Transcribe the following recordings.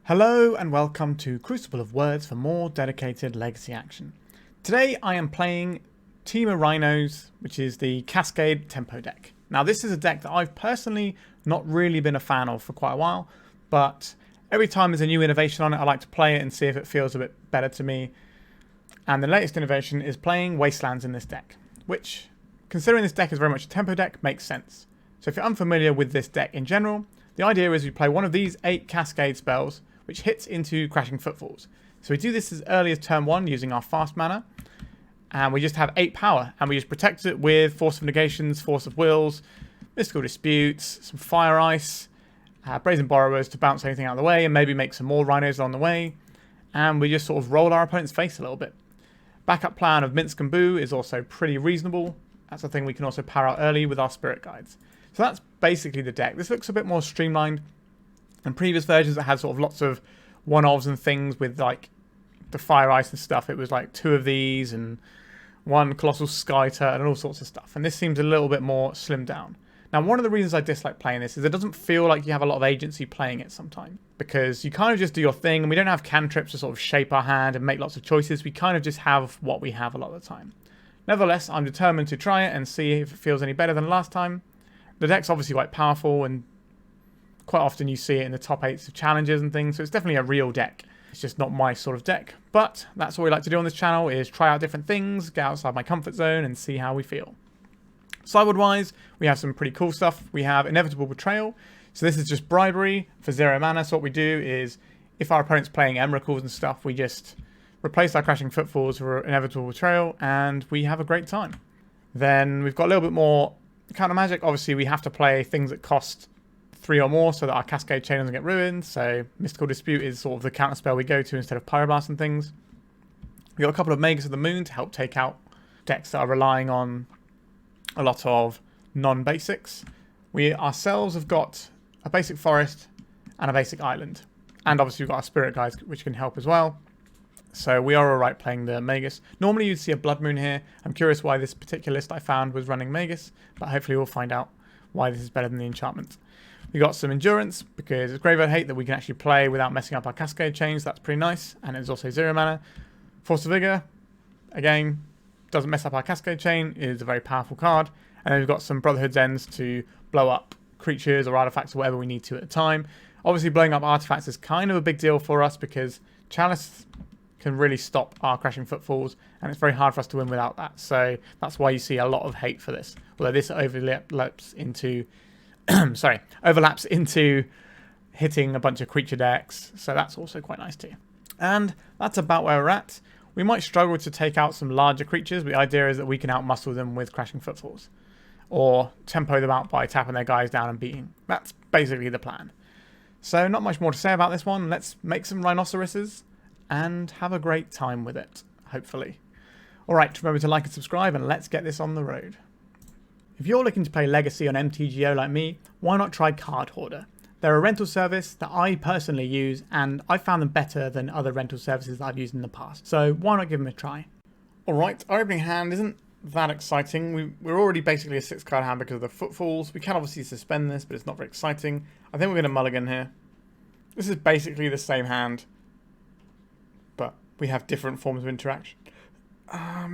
Hello and welcome to Crucible of Words for more dedicated legacy action. Today I am playing Team of Rhinos, which is the Cascade Tempo deck. Now this is a deck that I've personally not really been a fan of for quite a while, but every time there's a new innovation on it I like to play it and see if it feels a bit better to me. And the latest innovation is playing Wastelands in this deck, which, considering this deck is very much a tempo deck, makes sense. So if you're unfamiliar with this deck in general, the idea is you play one of these 8 Cascade spells which hits into Crashing Footfalls. So we do this as early as turn 1 using our fast mana, and we just have 8 power, and we just protect it with Force of Negations, Force of Wills, Mystical Disputes, some Fire Ice, Brazen Borrowers to bounce anything out of the way, and maybe make some more Rhinos on the way, and we just sort of roll our opponent's face a little bit. Backup plan of Minsc and Boo is also pretty reasonable. That's a thing we can also power out early with our Spirit Guides. So that's basically the deck. This looks a bit more streamlined. In previous versions, it had sort of lots of one-offs and things with like the Fire Ice and stuff. It was like 2 of these and 1 Colossal Sky Turtle and all sorts of stuff. And this seems a little bit more slimmed down. Now, one of the reasons I dislike playing this is it doesn't feel like you have a lot of agency playing it sometimes. Because you kind of just do your thing, and we don't have cantrips to sort of shape our hand and make lots of choices. We kind of just have what we have a lot of the time. Nevertheless, I'm determined to try it and see if it feels any better than last time. The deck's obviously quite powerful, and quite often you see it in the top 8s of challenges and things, so it's definitely a real deck. It's just not my sort of deck. But that's what we like to do on this channel, is try out different things, get outside my comfort zone and see how we feel. Sideboard-wise, we have some pretty cool stuff. We have Inevitable Betrayal. So this is just bribery for 0 mana. So what we do is, if our opponent's playing Emrakuls and stuff, we just replace our Crashing Footfalls for Inevitable Betrayal, and we have a great time. Then we've got a little bit more counter magic. Obviously, we have to play things that cost 3 or more so that our Cascade chain doesn't get ruined. So Mystical Dispute is sort of the counter spell we go to instead of Pyroblast and things. We've got a couple of Magus of the Moon to help take out decks that are relying on a lot of non-basics. We ourselves have got a basic forest and a basic island. And obviously we've got our Spirit Guides, which can help as well. So we are alright playing the Magus. Normally you'd see a Blood Moon here. I'm curious why this particular list I found was running Magus, but hopefully we'll find out why this is better than the enchantment. We got some Endurance, because it's Graveyard Hate that we can actually play without messing up our Cascade chains. That's pretty nice, and it's also 0 mana. Force of Vigor, again, doesn't mess up our Cascade chain, is a very powerful card. And then we've got some Brotherhood's Ends to blow up creatures or artifacts or whatever we need to at a time. Obviously blowing up artifacts is kind of a big deal for us, because Chalice can really stop our Crashing Footfalls, and it's very hard for us to win without that. So that's why you see a lot of hate for this. Although this overlaps into overlaps into hitting a bunch of creature decks, so that's also quite nice too. And that's about where we're at. We might struggle to take out some larger creatures, but the idea is that we can outmuscle them with Crashing Footfalls, or tempo them out by tapping their guys down and beating. That's basically the plan. So not much more to say about this one. Let's make some rhinoceroses and have a great time with it, hopefully. Alright, remember to like and subscribe, and let's get this on the road. If you're looking to play Legacy on MTGO like me, why not try Card Hoarder? They're a rental service that I personally use, and I found them better than other rental services that I've used in the past. So why not give them a try? Alright, our opening hand isn't that exciting. We're already basically a 6-card hand because of the Footfalls. We can obviously suspend this, but it's not very exciting. I think we're going to mulligan here. This is basically the same hand, but we have different forms of interaction.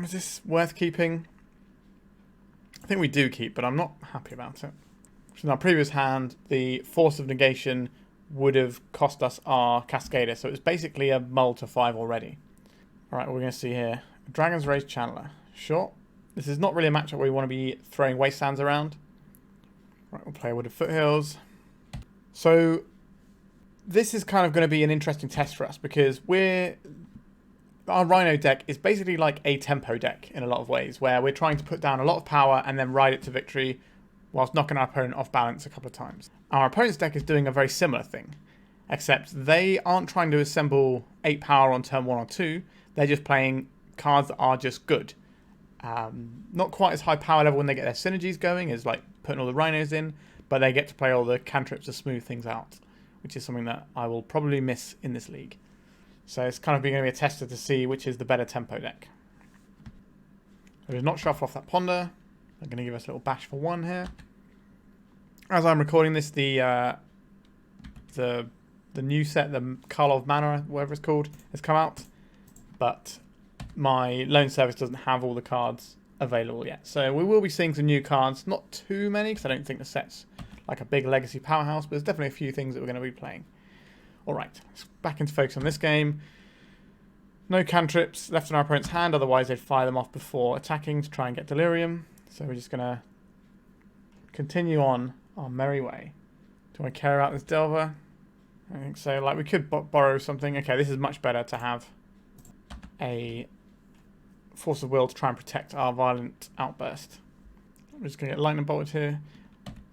Is this worth keeping? I think we do keep, but I'm not happy about it. So in our previous hand, the Force of Negation would have cost us our Cascader, so it's basically a mull to 5 already. Alright, what we're going to see here. Dragon's Rage Channeler. Sure. This is not really a matchup where we want to be throwing Wastelands around. Right, we'll play Wooded Foothills. So this is kind of going to be an interesting test for us, because our Rhino deck is basically like a tempo deck in a lot of ways, where we're trying to put down a lot of power and then ride it to victory whilst knocking our opponent off balance a couple of times. Our opponent's deck is doing a very similar thing, except they aren't trying to assemble 8 power on turn 1 or 2, they're just playing cards that are just good. Not quite as high power level when they get their synergies going as like putting all the Rhinos in, but they get to play all the cantrips to smooth things out, which is something that I will probably miss in this league. So it's kind of going to be a tester to see which is the better tempo deck. So we've not shuffled off that Ponder. They're going to give us a little bash for 1 here. As I'm recording this, the new set, the Karlov Manor, whatever it's called, has come out, but my loan service doesn't have all the cards available yet. So we will be seeing some new cards, not too many, because I don't think the set's like a big legacy powerhouse, but there's definitely a few things that we're going to be playing. Alright, let's back into focus on this game. No cantrips left in our opponent's hand, otherwise they'd fire them off before attacking to try and get Delirium. So we're just going to continue on our merry way. Do I care about this Delver? I think so. Like, we could borrow something. Okay, this is much better to have a Force of Will to try and protect our Violent Outburst. I'm just going to get Lightning Bolted here.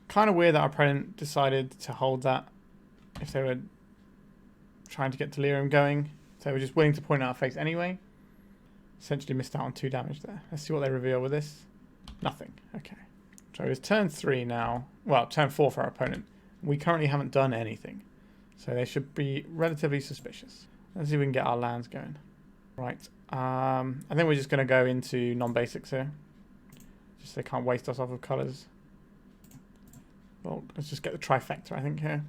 Kind of weird that our opponent decided to hold that if they were trying to get Delirium going. So we're just willing to point out our face anyway. Essentially missed out on 2 damage there. Let's see what they reveal with this. Nothing. Okay. So it's turn 3 now. Well, turn 4 for our opponent. We currently haven't done anything. So they should be relatively suspicious. Let's see if we can get our lands going. Right. I think we're just going to go into non-basics here. Just so they can't waste us off of colours. Well, let's just get the trifecta, I think, here.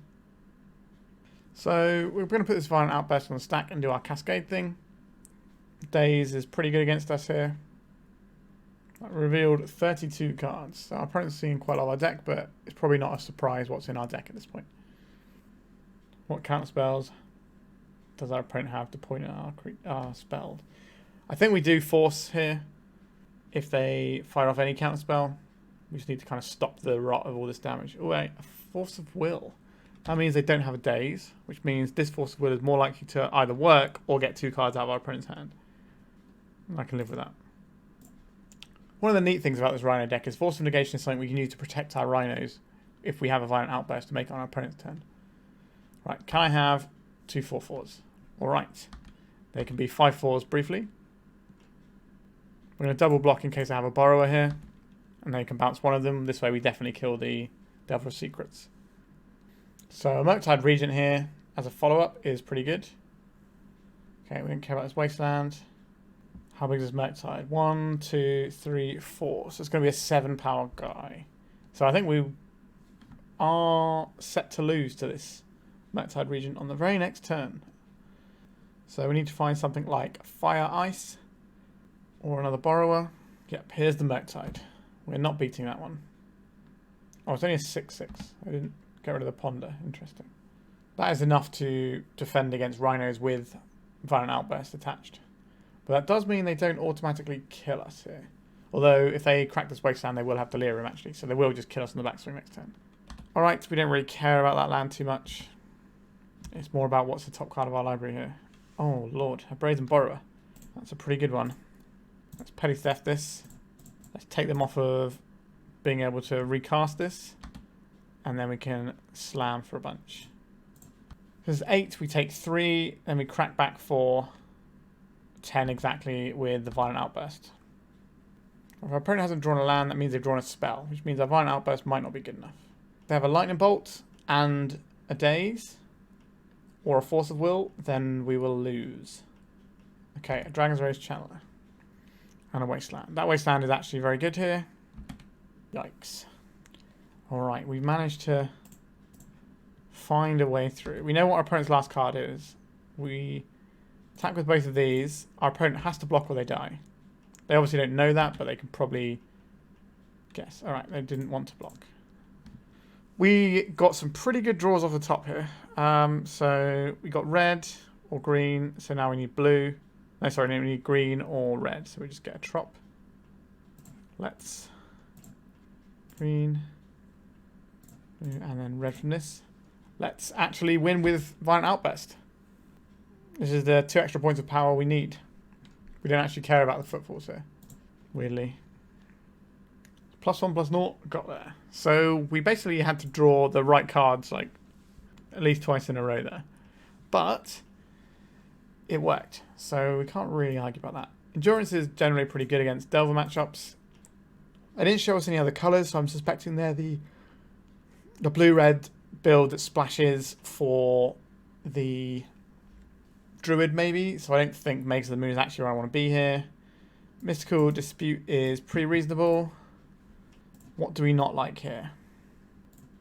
So we're going to put this Violent Outburst on the stack and do our cascade thing. Daze is pretty good against us here. That revealed 32 cards. So our opponent's seeing quite a lot of our deck, but it's probably not a surprise what's in our deck at this point. What counter spells does our opponent have to point at our spells? I think we do force here. If they fire off any counter spell, we just need to kind of stop the rot of all this damage. Oh wait, a Force of Will. That means they don't have a Daze, which means this Force of Will is more likely to either work or get 2 cards out of our opponent's hand. I can live with that. One of the neat things about this Rhino deck is Force of Negation is something we can use to protect our Rhinos if we have a Violent Outburst to make it on our opponent's turn. Right, can I have 2 4/4s? Alright. They can be 5/4s briefly. We're going to double block in case I have a Borrower here. And they can bounce one of them. This way we definitely kill the Delver of Secrets. So a Murktide Regent here as a follow-up is pretty good. Okay, we don't care about this Wasteland. How big is Murktide? 1, 2, 3, 4. So it's going to be a 7 power guy. So I think we are set to lose to this Murktide Regent on the very next turn. So we need to find something like Fire Ice or another Borrower. Yep, here's the Murktide. We're not beating that one. Oh, it's only a 6/6. I didn't get rid of the Ponder. Interesting. That is enough to defend against Rhinos with Violent Outburst attached. But that does mean they don't automatically kill us here. Although, if they crack this Wasteland, they will have Delirium, actually. So they will just kill us in the backswing next turn. Alright, we don't really care about that land too much. It's more about what's the top card of our library here. Oh, Lord. A Brazen Borrower. That's a pretty good one. Let's Petty Theft this. Let's take them off of being able to recast this. And then we can slam for a bunch. There's 8, we take 3, then we crack back for 10 exactly with the Violent Outburst. If our opponent hasn't drawn a land, that means they've drawn a spell, which means our Violent Outburst might not be good enough. If they have a Lightning Bolt and a Daze, or a Force of Will, then we will lose. Okay, a Dragon's Rage Channeler. And a Wasteland. That Wasteland is actually very good here. Yikes. Alright, we've managed to find a way through. We know what our opponent's last card is. We attack with both of these. Our opponent has to block or they die. They obviously don't know that, but they can probably guess. Alright, they didn't want to block. We got some pretty good draws off the top here. So we got red or green, so now we need blue. No, sorry, we need green or red, so we just get a trop. Let's green, blue, and then red from this. Let's actually win with Violent Outburst. This is the 2 extra points of power we need. We don't actually care about the footfalls here, weirdly. +1/+0, got there. So we basically had to draw the right cards like at least twice in a row there. But it worked, so we can't really argue about that. Endurance is generally pretty good against Delver matchups. They didn't show us any other colours, so I'm suspecting they're the blue-red build that splashes for the Druid, maybe. So I don't think Magus of the Moon is actually where I want to be here. Mystical Dispute is pretty reasonable. What do we not like here?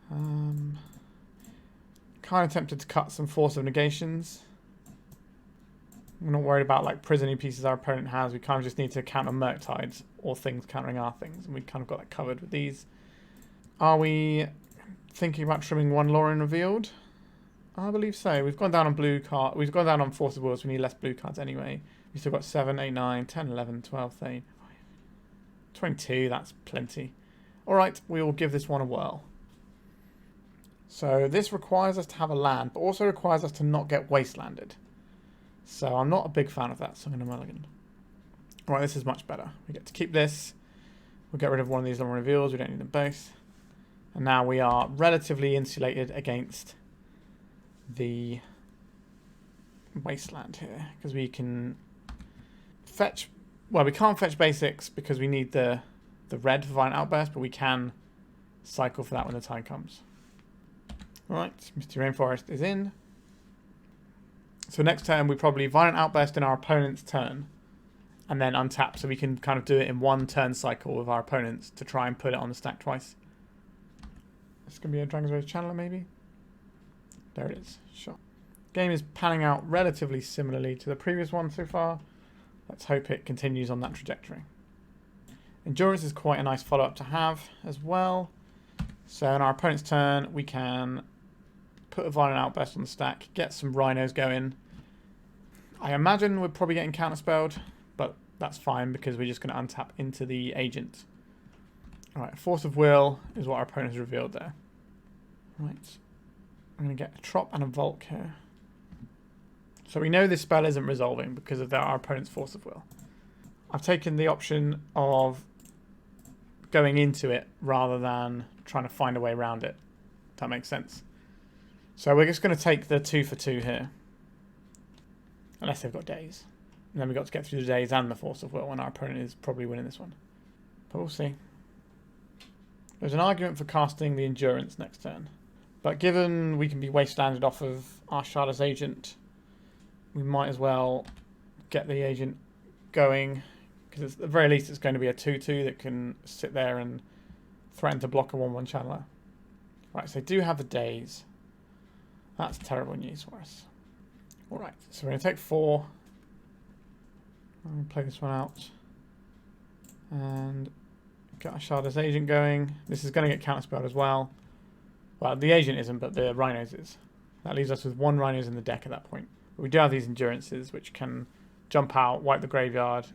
Kind of tempted to cut some Force of Negations. We're not worried about like prisony pieces our opponent has. We kind of just need to counter Murktides or things countering our things. And we kind of got that covered with these. Are we thinking about trimming one Lorien Revealed? I believe so. We've gone down on blue card. We've gone down on Force of Wills. We need less blue cards anyway. We've still got 7, 8, 9, 10, 11, 12, 13, 22. That's plenty. Alright, we will give this one a whirl. So this requires us to have a land, but also requires us to not get wastelanded. So I'm not a big fan of that, so I'm going to mulligan. Alright, this is much better. We get to keep this. We'll get rid of one of these Lorien Reveals. We don't need them both. And now we are relatively insulated against the Wasteland here. Because we can fetch... Well, we can't fetch basics because we need the red for Violent Outburst, but we can cycle for that when the time comes. Alright, Misty Rainforest is in. So next turn we probably Violent Outburst in our opponent's turn and then untap, so we can kind of do it in one turn cycle with our opponents to try and put it on the stack twice. This is going to be a Dragon's Rage Channeler maybe. There it is. Sure. Game is panning out relatively similarly to the previous one so far. Let's hope it continues on that trajectory. Endurance is quite a nice follow-up to have as well. So on our opponent's turn we can put a Violent Outburst on the stack, get some rhinos going. I imagine we're probably getting counterspelled, but that's fine because we're just going to untap into the agent. Alright, Force of Will is what our opponent has revealed there. Right, I'm going to get a Trop and a Volk here. So we know this spell isn't resolving because of our opponent's Force of Will. I've taken the option of going into it rather than trying to find a way around it. If that makes sense. So we're just going to take the 2 for 2 here. Unless they've got days. And then we've got to get through the days and the Force of Will, and our opponent is probably winning this one. But we'll see. There's an argument for casting the Endurance next turn. But given we can be wastelanded off of our Shardless Agent, we might as well get the agent going. Because at the very least it's going to be a 2-2 that can sit there and threaten to block a 1-1 channeler. Right, so they do have the days. That's terrible news for us. Alright, so we're going to take 4. I'm going to play this one out. And get our Shardless Agent going. This is going to get counterspelled as well. Well, the agent isn't, but the rhinos is. That leaves us with 1 rhinos in the deck at that point. But we do have these endurances, which can jump out, wipe the graveyard,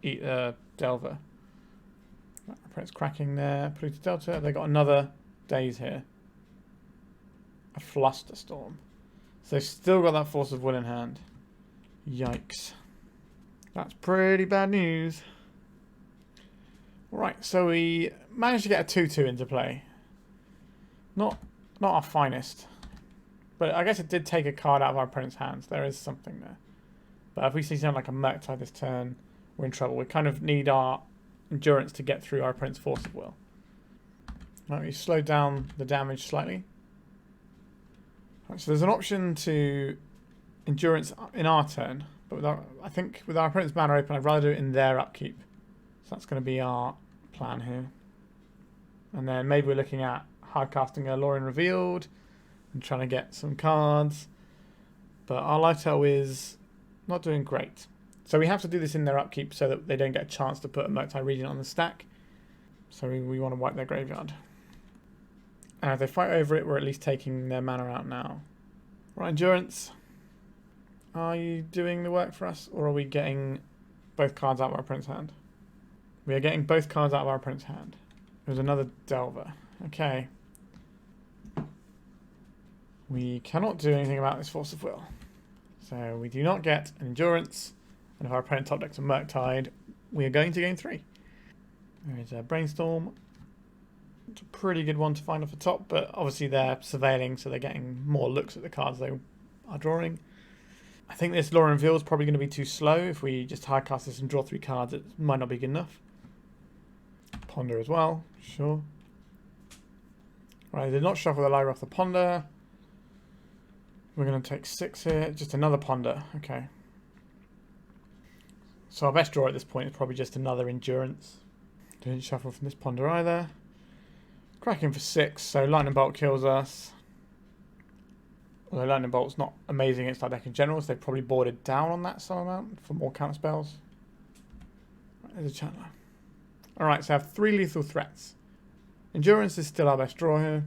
eat a Delver. It's cracking there. Polluted Delta. They got another days here. A Flusterstorm. So they've still got that Force of Will in hand. Yikes. That's pretty bad news. Right, so we managed to get a 2-2 into play. Not our finest. But I guess it did take a card out of our opponent's hands. There is something there. But if we see something like a Murktide this turn, we're in trouble. We kind of need our endurance to get through our opponent's Force of Will. Right, we slow down the damage slightly. Right, so there's an option to endurance in our turn, but I think with our opponent's mana open, I'd rather do it in their upkeep. So that's going to be our plan here. And then maybe we're looking at hard casting a Lorien Revealed and trying to get some cards. But our Lightel is not doing great. So we have to do this in their upkeep so that they don't get a chance to put a Murktide Regent on the stack. So we want to wipe their graveyard. And if they fight over it, we're at least taking their mana out now. Right, Endurance. Are you doing the work for us? Or are we getting both cards out of our opponent's hand? We are getting both cards out of our opponent's hand. There's another Delver. Okay. We cannot do anything about this Force of Will. So we do not get an Endurance. And if our opponent top decks a Murktide, we are going to game 3. There is a Brainstorm. It's a pretty good one to find off the top, but obviously they're surveilling, so they're getting more looks at the cards they are drawing. I think this Lorien Revealed is probably going to be too slow. If we just hard cast this and draw 3 cards, it might not be good enough. Ponder as well, sure. Right, I did not shuffle the Lyra off the Ponder. We're going to take 6 here. Just another Ponder. Okay. So our best draw at this point is probably just another Endurance. Didn't shuffle from this Ponder either. Cracking for 6, so Lightning Bolt kills us. Although Lightning Bolt's not amazing against our deck in general, so they've probably boarded down on that some amount for more counter spells. Right, there's a Chandler. Alright, so I have 3 lethal threats. Endurance is still our best draw here.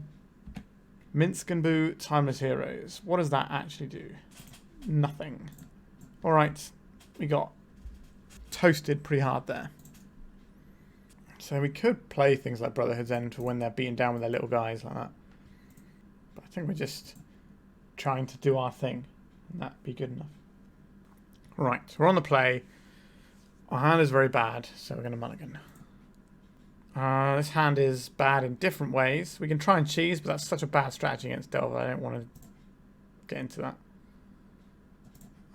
Minsc and Boo, Timeless Heroes. What does that actually do? Nothing. Alright, we got toasted pretty hard there. So we could play things like Brotherhood's End for when they're beaten down with their little guys like that. But I think we're just trying to do our thing, and that'd be good enough. Right, we're on the play. Our hand is very bad, so we're going to mulligan. This hand is bad in different ways. We can try and cheese, but that's such a bad strategy against Delver. I don't want to get into that.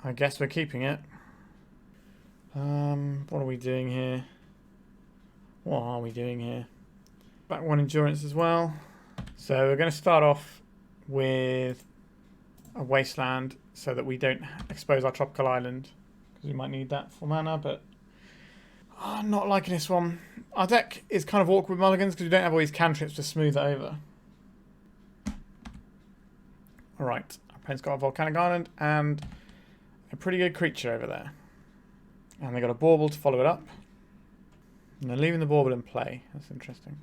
I guess we're keeping it. What are we doing here? What are we doing here? Back 1 endurance as well. So we're going to start off with a Wasteland so that we don't expose our Tropical Island, because we might need that for mana, but I'm not liking this one. Our deck is kind of awkward with mulligans because we don't have all these cantrips to smooth it over. Alright, our opponent's got a Volcanic Island and a pretty good creature over there. And they got a Bauble to follow it up. And they're leaving the Bauble in play. That's interesting.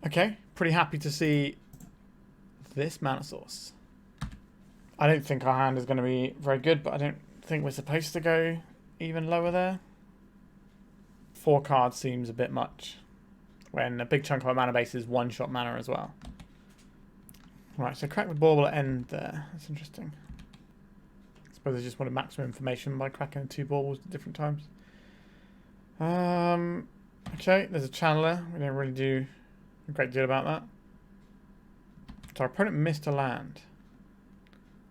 Okay, pretty happy to see this mana source. I don't think our hand is going to be very good, but I don't think we're supposed to go even lower there. 4 cards seems a bit much when a big chunk of our mana base is 1-shot mana as well. Right, so crack with Bauble at end there. That's interesting. I suppose I just wanted maximum information by cracking 2 Baubles at different times. Okay, there's a Channeler. We don't really do a great deal about that. So our opponent missed a land.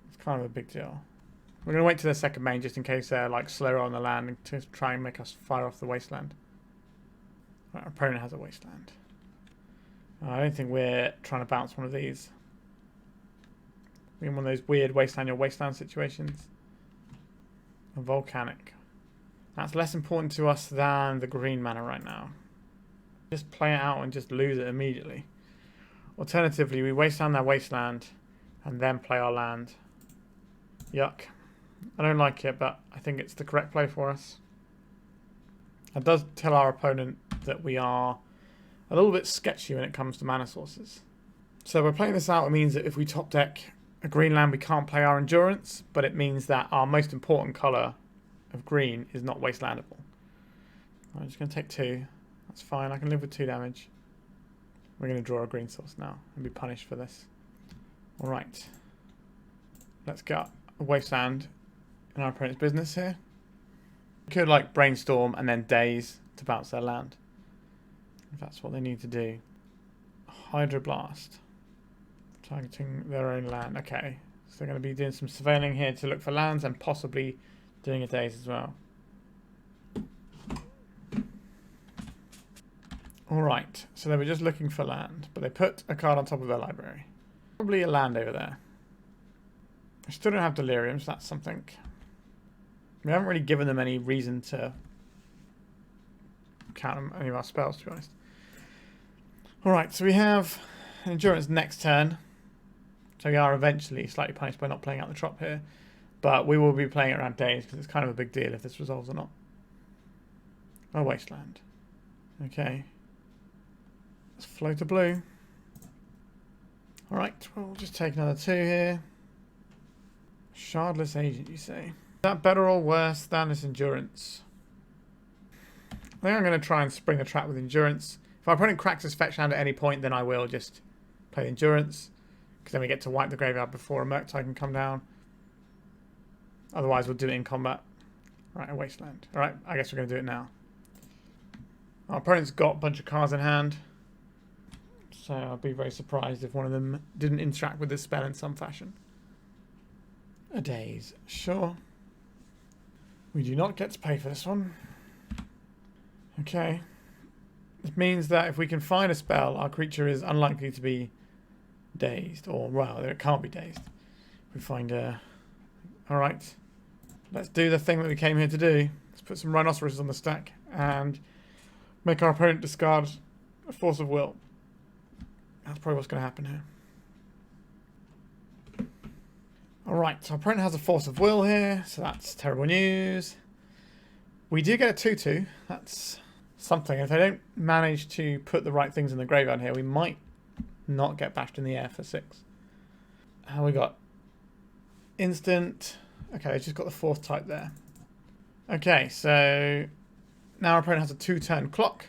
It's kind of a big deal. We're going to wait to their second main just in case they're like slower on the land to try and make us fire off the Wasteland. Right, our opponent has a Wasteland. I don't think we're trying to bounce one of these. We're in one of those weird Wasteland your Wasteland situations. A Volcanic. That's less important to us than the green mana right now. Just play it out and just lose it immediately. Alternatively, we Wasteland their Wasteland and then play our land. Yuck. I don't like it, but I think it's the correct play for us. It does tell our opponent that we are a little bit sketchy when it comes to mana sources. So by playing this out, it means that if we top deck a green land, we can't play our endurance, but it means that our most important colour of green is not wastelandable. I'm just going to take 2. That's fine, I can live with 2 damage. We're going to draw a green source now and be punished for this. Alright. Let's get a Wasteland in our opponent's business here. We could like Brainstorm and then Daze to bounce their land, if that's what they need to do. Hydroblast. Targeting their own land. Okay. So they're going to be doing some surveilling here to look for lands and possibly doing a Daze as well. Alright. So they were just looking for land, but they put a card on top of their library. Probably a land over there. I still don't have Delirium, so that's something. We haven't really given them any reason to count any of our spells, to be honest. Alright, so we have an Endurance next turn. So we are eventually slightly punished by not playing out the Trop here. But we will be playing it around Days, because it's kind of a big deal if this resolves or not. A Wasteland. Okay. Let's float a blue. Alright, we'll just take another 2 here. Shardless Agent, you say? Is that better or worse than this Endurance? I think I'm going to try and spring the trap with Endurance. If our opponent cracks his fetch land at any point, then I will just play Endurance. Because then we get to wipe the graveyard before a Murktide can come down. Otherwise, we'll do it in combat. Right, a Wasteland. Alright, I guess we're going to do it now. Our opponent's got a bunch of cards in hand. So I'll be very surprised if one of them didn't interact with this spell in some fashion. A Daze. Sure. We do not get to pay for this one. Okay. It means that if we can find a spell, our creature is unlikely to be dazed. Or, well, it can't be dazed. If we find a... Alright. Let's do the thing that we came here to do. Let's put some Rhinoceroses on the stack and make our opponent discard a Force of Will. That's probably what's going to happen here. Alright, so our opponent has a Force of Will here, so that's terrible news. We do get a 2-2. That's something. If they don't manage to put the right things in the graveyard here, we might not get bashed in the air for 6. How we got? Instant. Okay, it's just got the 4th type there. Okay, so now our opponent has a 2-turn clock,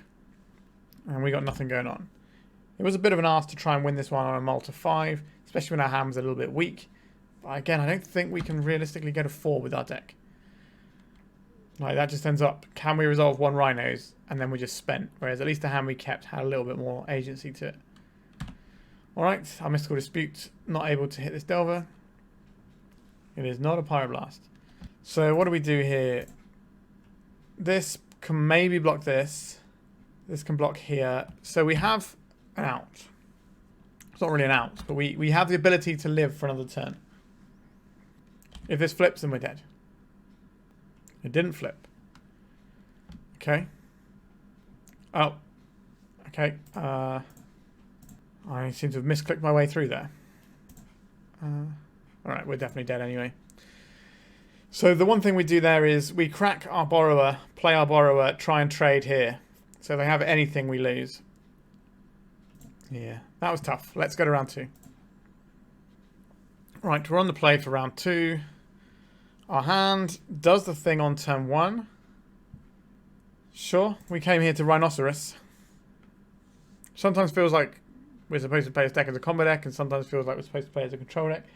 and we got nothing going on. It was a bit of an ask to try and win this one on a mull to 5, especially when our hand's a little bit weak. But again, I don't think we can realistically get a 4 with our deck. Like, that just ends up, can we resolve 1 Rhinos, and then we just spent. Whereas at least the hand we kept had a little bit more agency to it. Alright, our Mystical Dispute, not able to hit this Delver. It is not a Pyroblast. So what do we do here? This can maybe block this. This can block here. So we have an out. It's not really an out, but we have the ability to live for another turn. If this flips, then we're dead. It didn't flip. Okay. Oh. Okay. I seem to have misclicked my way through there. Alright, we're definitely dead anyway. So the one thing we do there is we crack our borrower, play our borrower, try and trade here. So if they have anything, we lose. Yeah, that was tough. Let's go to round 2. Right, we're on the play for round 2. Our hand does the thing on turn 1. Sure, we came here to Rhinoceros. Sometimes feels like we're supposed to play this deck as a combo deck, and sometimes feels like we're supposed to play as a control deck.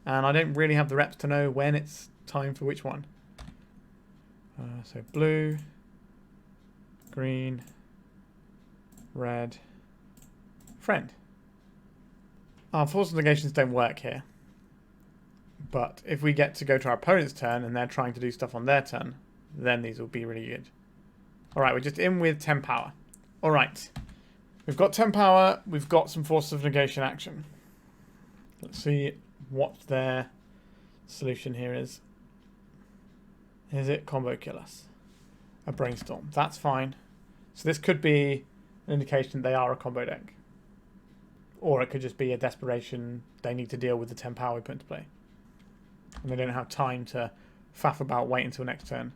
And I don't really have the reps to know when it's time for which one. So blue, green, red, friend. Our Force of Negations don't work here. But if we get to go to our opponent's turn and they're trying to do stuff on their turn, then these will be really good. Alright, we're just in with 10 power. Alright. We've got 10 power, we've got some Force of Negation action. Let's see what their solution here is. Is it combo kill us? A brainstorm. That's fine. So this could be an indication they are a combo deck. Or it could just be a desperation. They need to deal with the 10 power we put into play. And they don't have time to faff about, wait until next turn.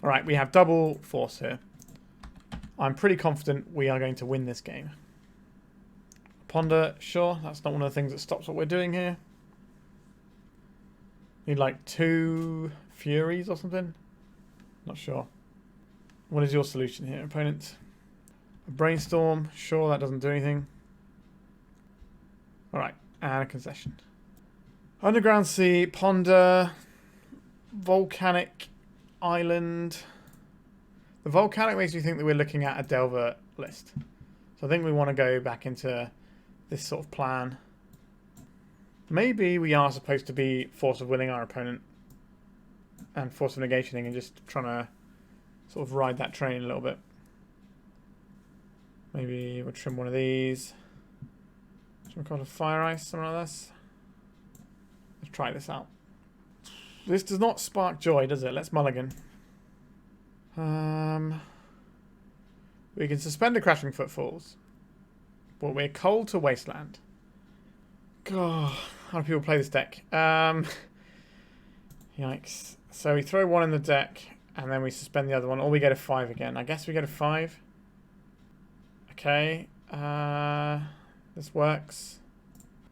Alright, we have double force here. I'm pretty confident we are going to win this game. Ponder, sure, that's not one of the things that stops what we're doing here. Need like 2 Furies or something? Not sure. What is your solution here, opponent? A Brainstorm, sure, that doesn't do anything. Alright, and a concession. Underground Sea, Ponder, Volcanic Island. The Volcanic makes me think that we're looking at a Delver list. So I think we want to go back into this sort of plan. Maybe we are supposed to be Force of Willing our opponent and Force of Negationing and just trying to sort of ride that train a little bit. Maybe we'll trim one of these. Should we call it a Fire Ice, something like this? Let's try this out. This does not spark joy, does it? Let's mulligan. We can suspend a Crashing Footfalls. But we're cold to Wasteland. God, how do people play this deck? Yikes. So we throw one in the deck, and then we suspend the other one, or we get a 5 again. I guess we get a 5. Okay. This works.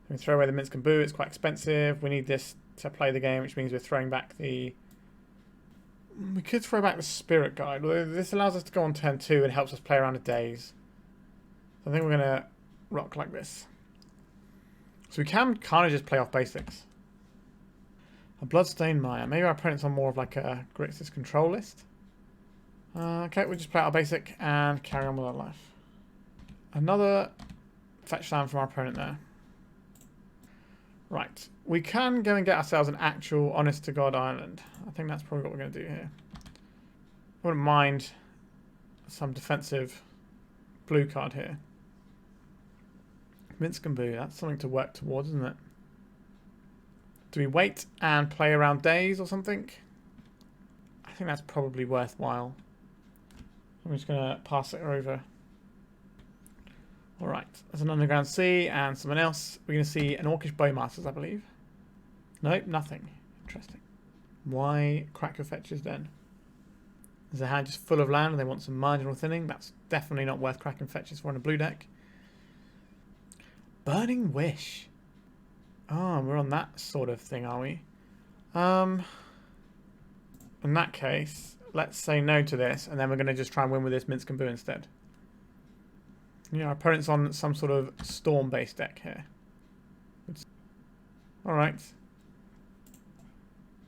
We throw away the Minsc and Boo. It's quite expensive. We need this to play the game, which means we're throwing back the... We could throw back the Spirit Guide. Although this allows us to go on turn 2 and helps us play around a daze. I think we're going to rock like this. So we can kind of just play off basics. A Bloodstained Mire. Maybe our opponent's on more of like a Grixis control list. Okay, we'll just play our basic and carry on with our life. Another fetch land from our opponent there. Right. We can go and get ourselves an actual honest-to-God island. I think that's probably what we're going to do here. Wouldn't mind some defensive blue card here. Minsc and Boo, that's something to work towards, isn't it? Do we wait and play around days or something? I think that's probably worthwhile. I'm just going to pass it over. Alright, there's an underground sea and someone else. We're going to see an Orcish Bowmasters, I believe. Nope, nothing. Interesting. Why crack your fetches then? Is the hand just full of land and they want some marginal thinning? That's definitely not worth cracking fetches for on a blue deck. Burning Wish. Oh, we're on that sort of thing, are we? In that case, let's say no to this, and then we're going to just try and win with this Minsc and Boo instead. Yeah, our opponent's on some sort of storm-based deck here. Alright.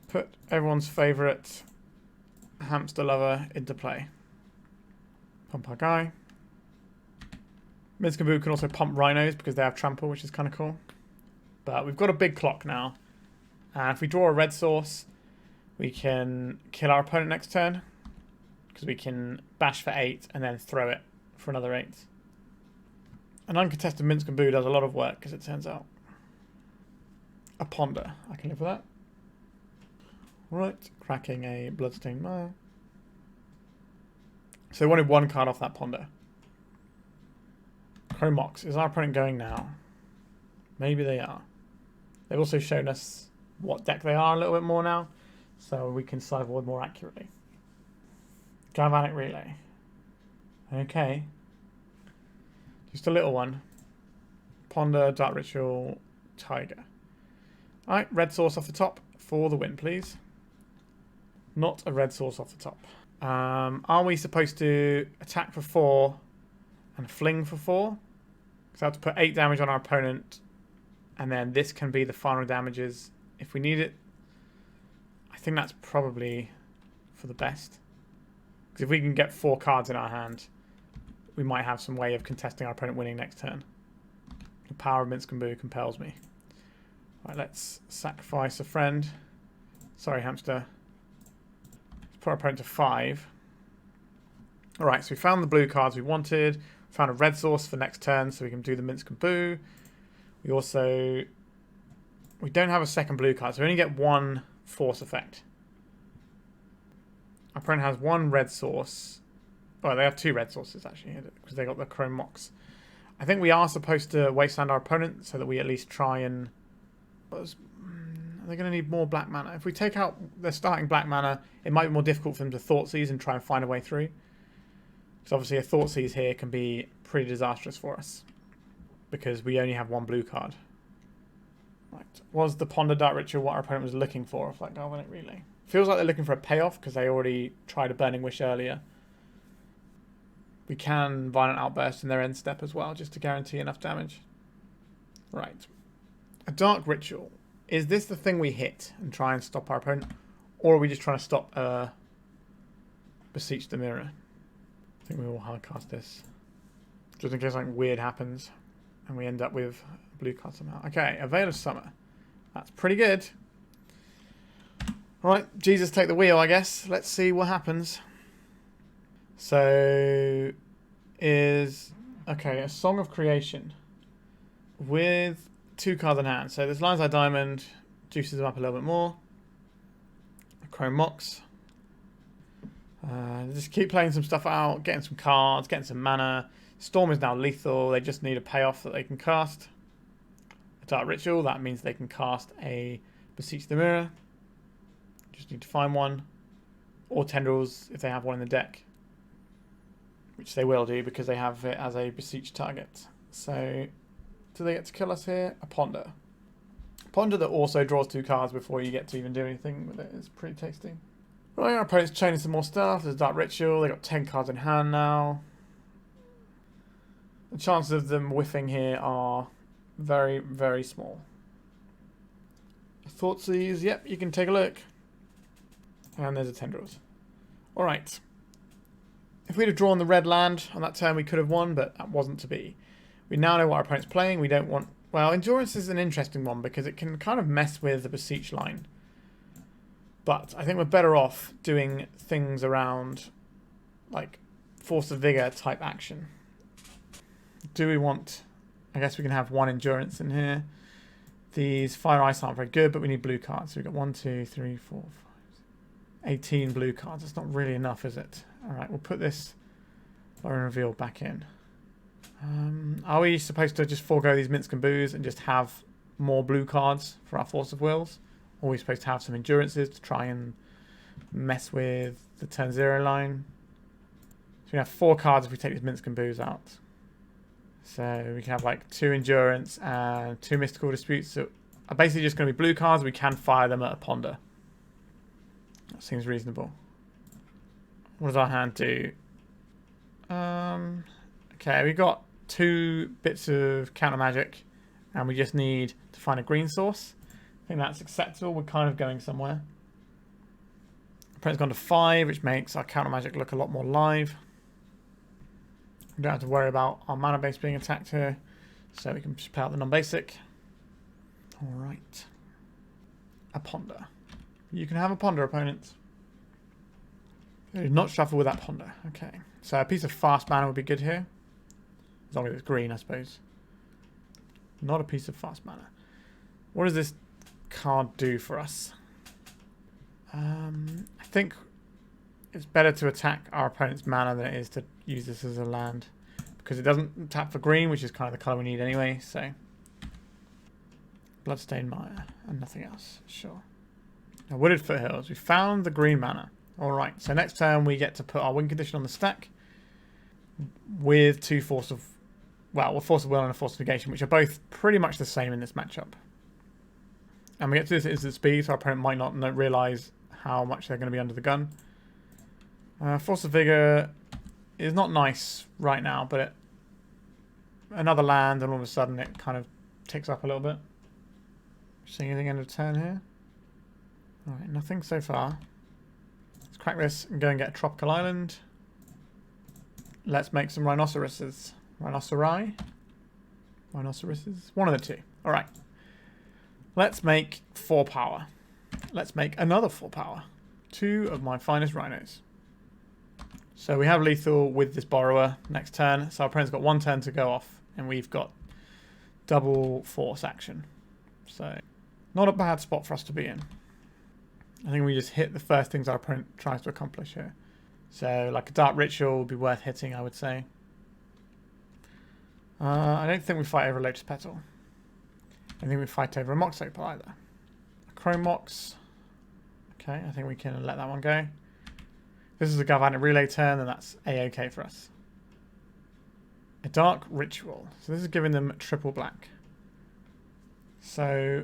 Put everyone's favourite hamster lover into play. Pump our guy. Minsc and Boo can also pump rhinos because they have trample, which is kind of cool. But we've got a big clock now. And if we draw a red source, we can kill our opponent next turn. Because we can bash for 8 and then throw it for another 8. An uncontested Minsc and Boo does a lot of work, as it turns out. A Ponder. I can live with that. Right, cracking a Bloodstained Mire. So they wanted one card off that Ponder. Chromox. Is our opponent going now? Maybe they are. They've also shown us what deck they are a little bit more now, so we can sideboard more accurately. Galvanic Relay. Okay. Just a little one. Ponder, Dark Ritual, Taiga. Alright, red source off the top for the win, please. Not a red source off the top. Are we supposed to attack for 4 and fling for 4? Because I have to put 8 damage on our opponent, and then this can be the final damages if we need it. I think that's probably for the best. Because if we can get 4 cards in our hand, we might have some way of contesting our opponent winning next turn. The power of Minsc and Boo compels me. Right, let's sacrifice a friend. Sorry, hamster. Let's put our opponent to 5. Alright, so we found the blue cards we wanted. Found a red source for next turn, so we can do the Minsc and Boo. We also... We don't have a second blue card, so we only get 1 force effect. Our opponent has 1 red source. Oh, they have 2 red sources, actually, because they got the Chrome Mox. I think we are supposed to wasteland our opponent, so that we at least try and... Are they going to need more black mana? If we take out their starting black mana, it might be more difficult for them to Thoughtseize and try and find a way through. Because obviously a Thoughtseize here can be pretty disastrous for us. Because we only have 1 blue card. Right. Was the Ponder Dark Ritual what our opponent was looking for off that Galvanic Relay? Feels like they're looking for a payoff because they already tried a Burning Wish earlier. We can Violent Outburst in their end step as well, just to guarantee enough damage. Right. A Dark Ritual. Is this the thing we hit and try and stop our opponent? Or are we just trying to stop Beseech the Mirror? I think we will hardcast this. Just in case something weird happens and we end up with a blue card somehow. Okay, a Veil of Summer. That's pretty good. Alright, Jesus take the wheel, I guess. Let's see what happens. So, is... Okay, a Song of Creation. With 2 cards in hand. So there's Lion's Eye Diamond. Juices them up a little bit more. A Chrome Mox. Just keep playing some stuff out. Getting some cards. Getting some mana. Storm is now lethal. They just need a payoff that they can cast. A Dark Ritual. That means they can cast a Beseech the Mirror. Just need to find one. Or Tendrils if they have one in the deck. Which they will do because they have it as a Beseech target. So, do they get to kill us here? A Ponder. Ponder that also draws 2 cards before you get to even do anything with it is pretty tasty. Right, our opponent's chaining some more stuff. There's a Dark Ritual. They've got 10 cards in hand now. The chances of them whiffing here are very, very small. Thoughtseize, yep, you can take a look. And there's a Tendrils. Alright. If we'd have drawn the red land on that turn, we could have won, but that wasn't to be. We now know what our opponent's playing. We don't want... Well, Endurance is an interesting one because it can kind of mess with the Beseech line. But I think we're better off doing things around, like, Force of Vigor type action. Do we want... I guess we can have 1 Endurance in here. These Fire Ice aren't very good, but we need blue cards. So we've got 1, 2, 3, 4, 5... 18 blue cards. That's not really enough, is it? Alright, we'll put this Lorien Revealed back in. Are we supposed to just forego these Minsc and Boos and just have more blue cards for our Force of Wills? Or are we supposed to have some endurances to try and mess with the turn 0 line? So we have 4 cards if we take these Minsc and Boos out. So we can have like 2 endurance and 2 mystical disputes. So are basically just going to be blue cards. We can fire them at a ponder. That seems reasonable. What does our hand do? Okay, we got 2 bits of counter magic, and we just need to find a green source. I think that's acceptable. We're kind of going somewhere. Opponent's gone to 5, which makes our counter magic look a lot more live. We don't have to worry about our mana base being attacked here, so we can just play out the non-basic. Alright. A ponder. You can have a ponder, opponent. Do not shuffle with that ponder. Okay. So a piece of fast mana would be good here. As long as it's green, I suppose. Not a piece of fast mana. What does this card do for us? I think it's better to attack our opponent's mana than it is to use this as a land. Because it doesn't tap for green, which is kind of the colour we need anyway, so... Bloodstained Mire and nothing else. Sure. Now, Wooded Foothills. We found the green mana. Alright, so next turn we get to put our win condition on the stack with 2 Force of... Well, a Force of Will and a Force of Negation, which are both pretty much the same in this matchup. And we get to this at instant speed, so our opponent might not realise how much they're going to be under the gun. Force of Vigor is not nice right now, but another land, and all of a sudden it kind of ticks up a little bit. Seeing anything end of turn here? Alright, nothing so far. Let's crack this and go and get a tropical island. Let's make some rhinoceroses. Rhinoceri? Rhinoceroses? One of the two. Alright. Let's make 4 power. Let's make another 4 power. 2 of my finest rhinos. So we have lethal with this borrower next turn. So our opponent's got 1 turn to go off. And we've got double force action. So not a bad spot for us to be in. I think we just hit the first things our opponent tries to accomplish here. So like a Dark Ritual would be worth hitting, I would say. I don't think we fight over a Lotus Petal. I don't think we fight over a Mox Opal either. A Chrome Mox. Okay, I think we can let that one go. If this is a Galvanic Relay turn, then that's A-OK for us. A Dark Ritual. So this is giving them triple black. So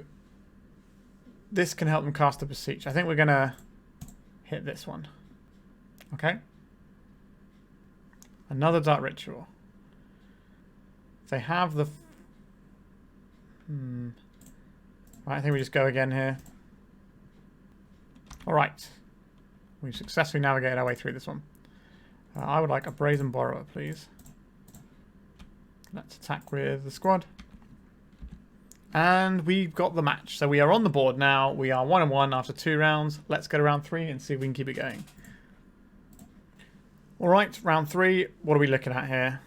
this can help them cast a Beseech. I think we're going to hit this one. Okay. Another Dark Ritual. They have the... Right, I think we just go again here. Alright. We've successfully navigated our way through this one. I would like a Brazen Borrower, please. Let's attack with the squad. And we've got the match. So we are on the board now. We are 1-1 after 2 rounds. Let's go to round 3 and see if we can keep it going. Alright, round 3. What are we looking at here?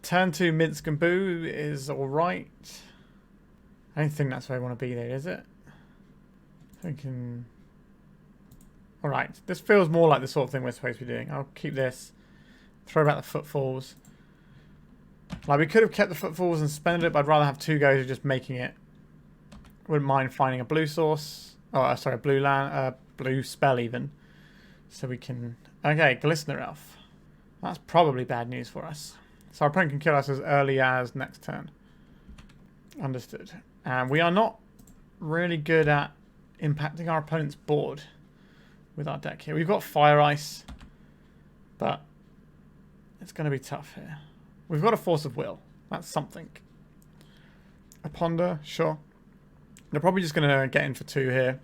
Turn 2 Minsc and Boo is alright. I don't think that's where I want to be there, is it? Thinking... Alright, this feels more like the sort of thing we're supposed to be doing. I'll keep this. Throw back the Footfalls. Like, we could have kept the Footfalls and spent it, but I'd rather have 2 goes of just making it. Wouldn't mind finding a blue source. Oh, sorry, a blue land, blue spell even. So we can... Okay, Glistener Elf. That's probably bad news for us. So our opponent can kill us as early as next turn. Understood. And we are not really good at impacting our opponent's board with our deck here. We've got Fire Ice, but it's going to be tough here. We've got a Force of Will. That's something. A Ponder, sure. They're probably just going to get in for 2 here.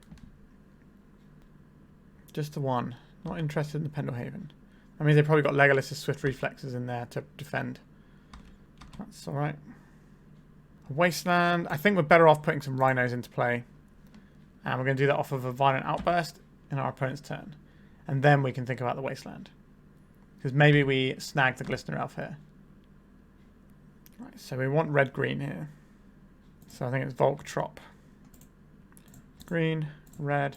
Just the 1. Not interested in the Pendlehaven. That means they've probably got Legolas' Swift Reflexes in there to defend. That's alright. Wasteland. I think we're better off putting some Rhinos into play. And we're going to do that off of a Violent Outburst in our opponent's turn. And then we can think about the Wasteland. Because maybe we snag the Glistener Elf here. Right, so we want red-green here. So I think it's Volk Trop. Green, red,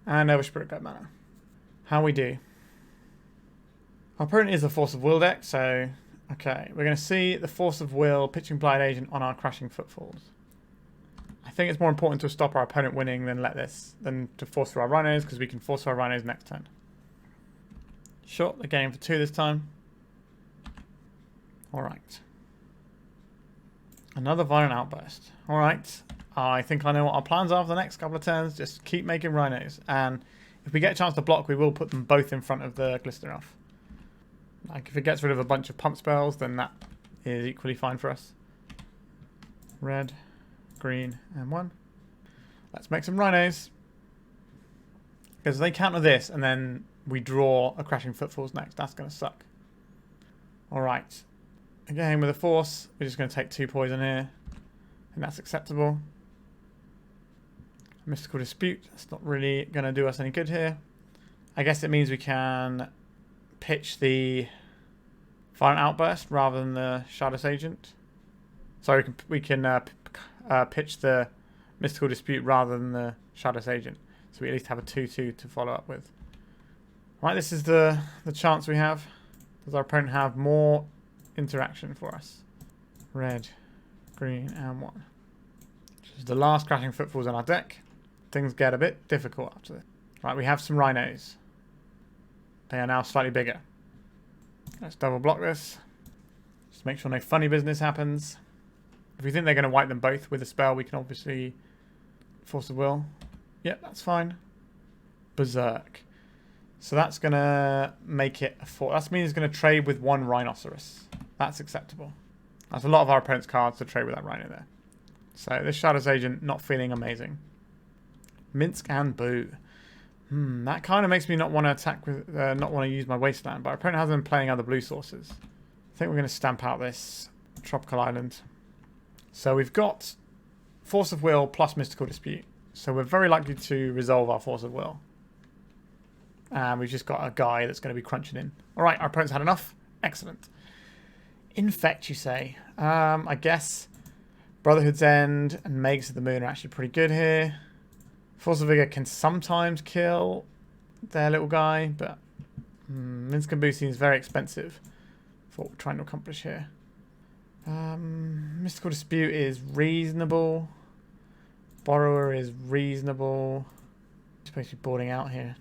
and Elvish Spirit Guide mana. How we do? Our opponent is a Force of Will deck, so Okay, we're going to see the Force of Will, pitching Blighted Agent on our Crashing Footfalls. I think it's more important to stop our opponent winning than to force through our Rhinos, because we can force through our Rhinos next turn. Sure, they're going for 2 this time. Alright. Another Violent Outburst. Alright. I think I know what our plans are for the next couple of turns. Just keep making Rhinos. And if we get a chance to block, we will put them both in front of the Glistener. Like, if it gets rid of a bunch of pump spells, then that is equally fine for us. Red, green, and 1. Let's make some Rhinos. Because they counter this, and then we draw a Crashing Footfalls next. That's going to suck. Alright. Again, with a Force, we're just going to take 2 poison here. And that's acceptable. Mystical Dispute. That's not really going to do us any good here. I guess it means we can pitch the Violent Outburst rather than the Shardless Agent. So we can pitch the Mystical Dispute rather than the Shardless Agent. So we at least have a 2-2 to follow up with. Right, this is the chance we have. Does our opponent have more interaction for us? Red, green, and 1. This is the last Crashing Footfalls on our deck. Things get a bit difficult after this. Right, we have some Rhinos. They are now slightly bigger. Let's double block this. Just make sure no funny business happens. If we think they're going to wipe them both with a spell, we can obviously Force of Will. Yep, that's fine. Berserk. So that's going to make it a 4. That means it's going to trade with 1 Rhinoceros. That's acceptable. That's a lot of our opponent's cards to trade with that Rhino there. So this Shardless Agent not feeling amazing. Minsc and Boo. That kind of makes me not want to attack with, not want to use my Wasteland. But our opponent hasn't been playing other blue sources. I think we're going to stamp out this Tropical Island. So we've got Force of Will plus Mystical Dispute. So we're very likely to resolve our Force of Will. And we've just got a guy that's going to be crunching in. Alright, our opponent's had enough. Excellent. Infect, you say. I guess Brotherhood's End and Magus of the Moon are actually pretty good here. Force of Vigor can sometimes kill their little guy, but Minsc and Boo seems very expensive for what we're trying to accomplish here. Mystical Dispute is reasonable. Borrower is reasonable. Supposed to be boarding out here.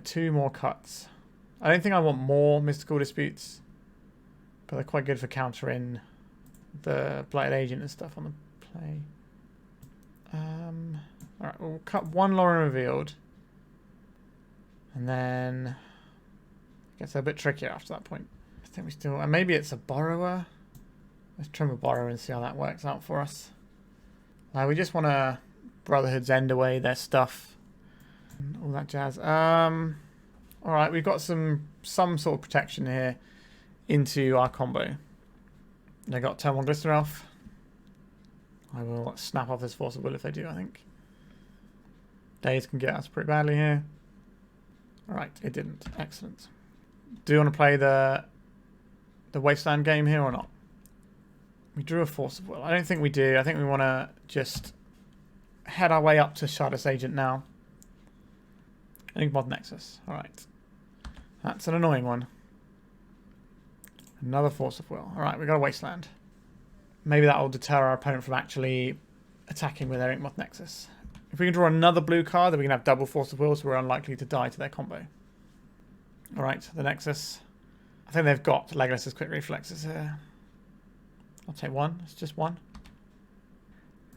2 more cuts. I don't think I want more Mystical Disputes, but they're quite good for countering the Blighted Agent and stuff on the play. Alright, we'll cut 1 Lorien Revealed. And then it gets a bit trickier after that point. I think we still... And maybe it's a Borrower. Let's trim a Borrower and see how that works out for us. We just want to Brotherhood's End away their stuff. And all that jazz. Alright, we've got some sort of protection here into our combo. They got turn 1 Glistener Elf. I will snap off this Force of Will if they do, I think. Days can get us pretty badly here. Alright, it didn't. Excellent. Do you want to play the Wasteland game here or not? We drew a Force of Will. I don't think we do. I think we want to just head our way up to Shardless Agent now. Enigmatic Nexus. Alright. That's an annoying one. Another Force of Will. Alright, we got a Wasteland. Maybe that will deter our opponent from actually attacking with their Enigmatic Nexus. If we can draw another blue card, then we can have double Force of Will, so we're unlikely to die to their combo. Alright, the Nexus. I think they've got Legolas's Quick Reflexes here. I'll take 1. It's just 1.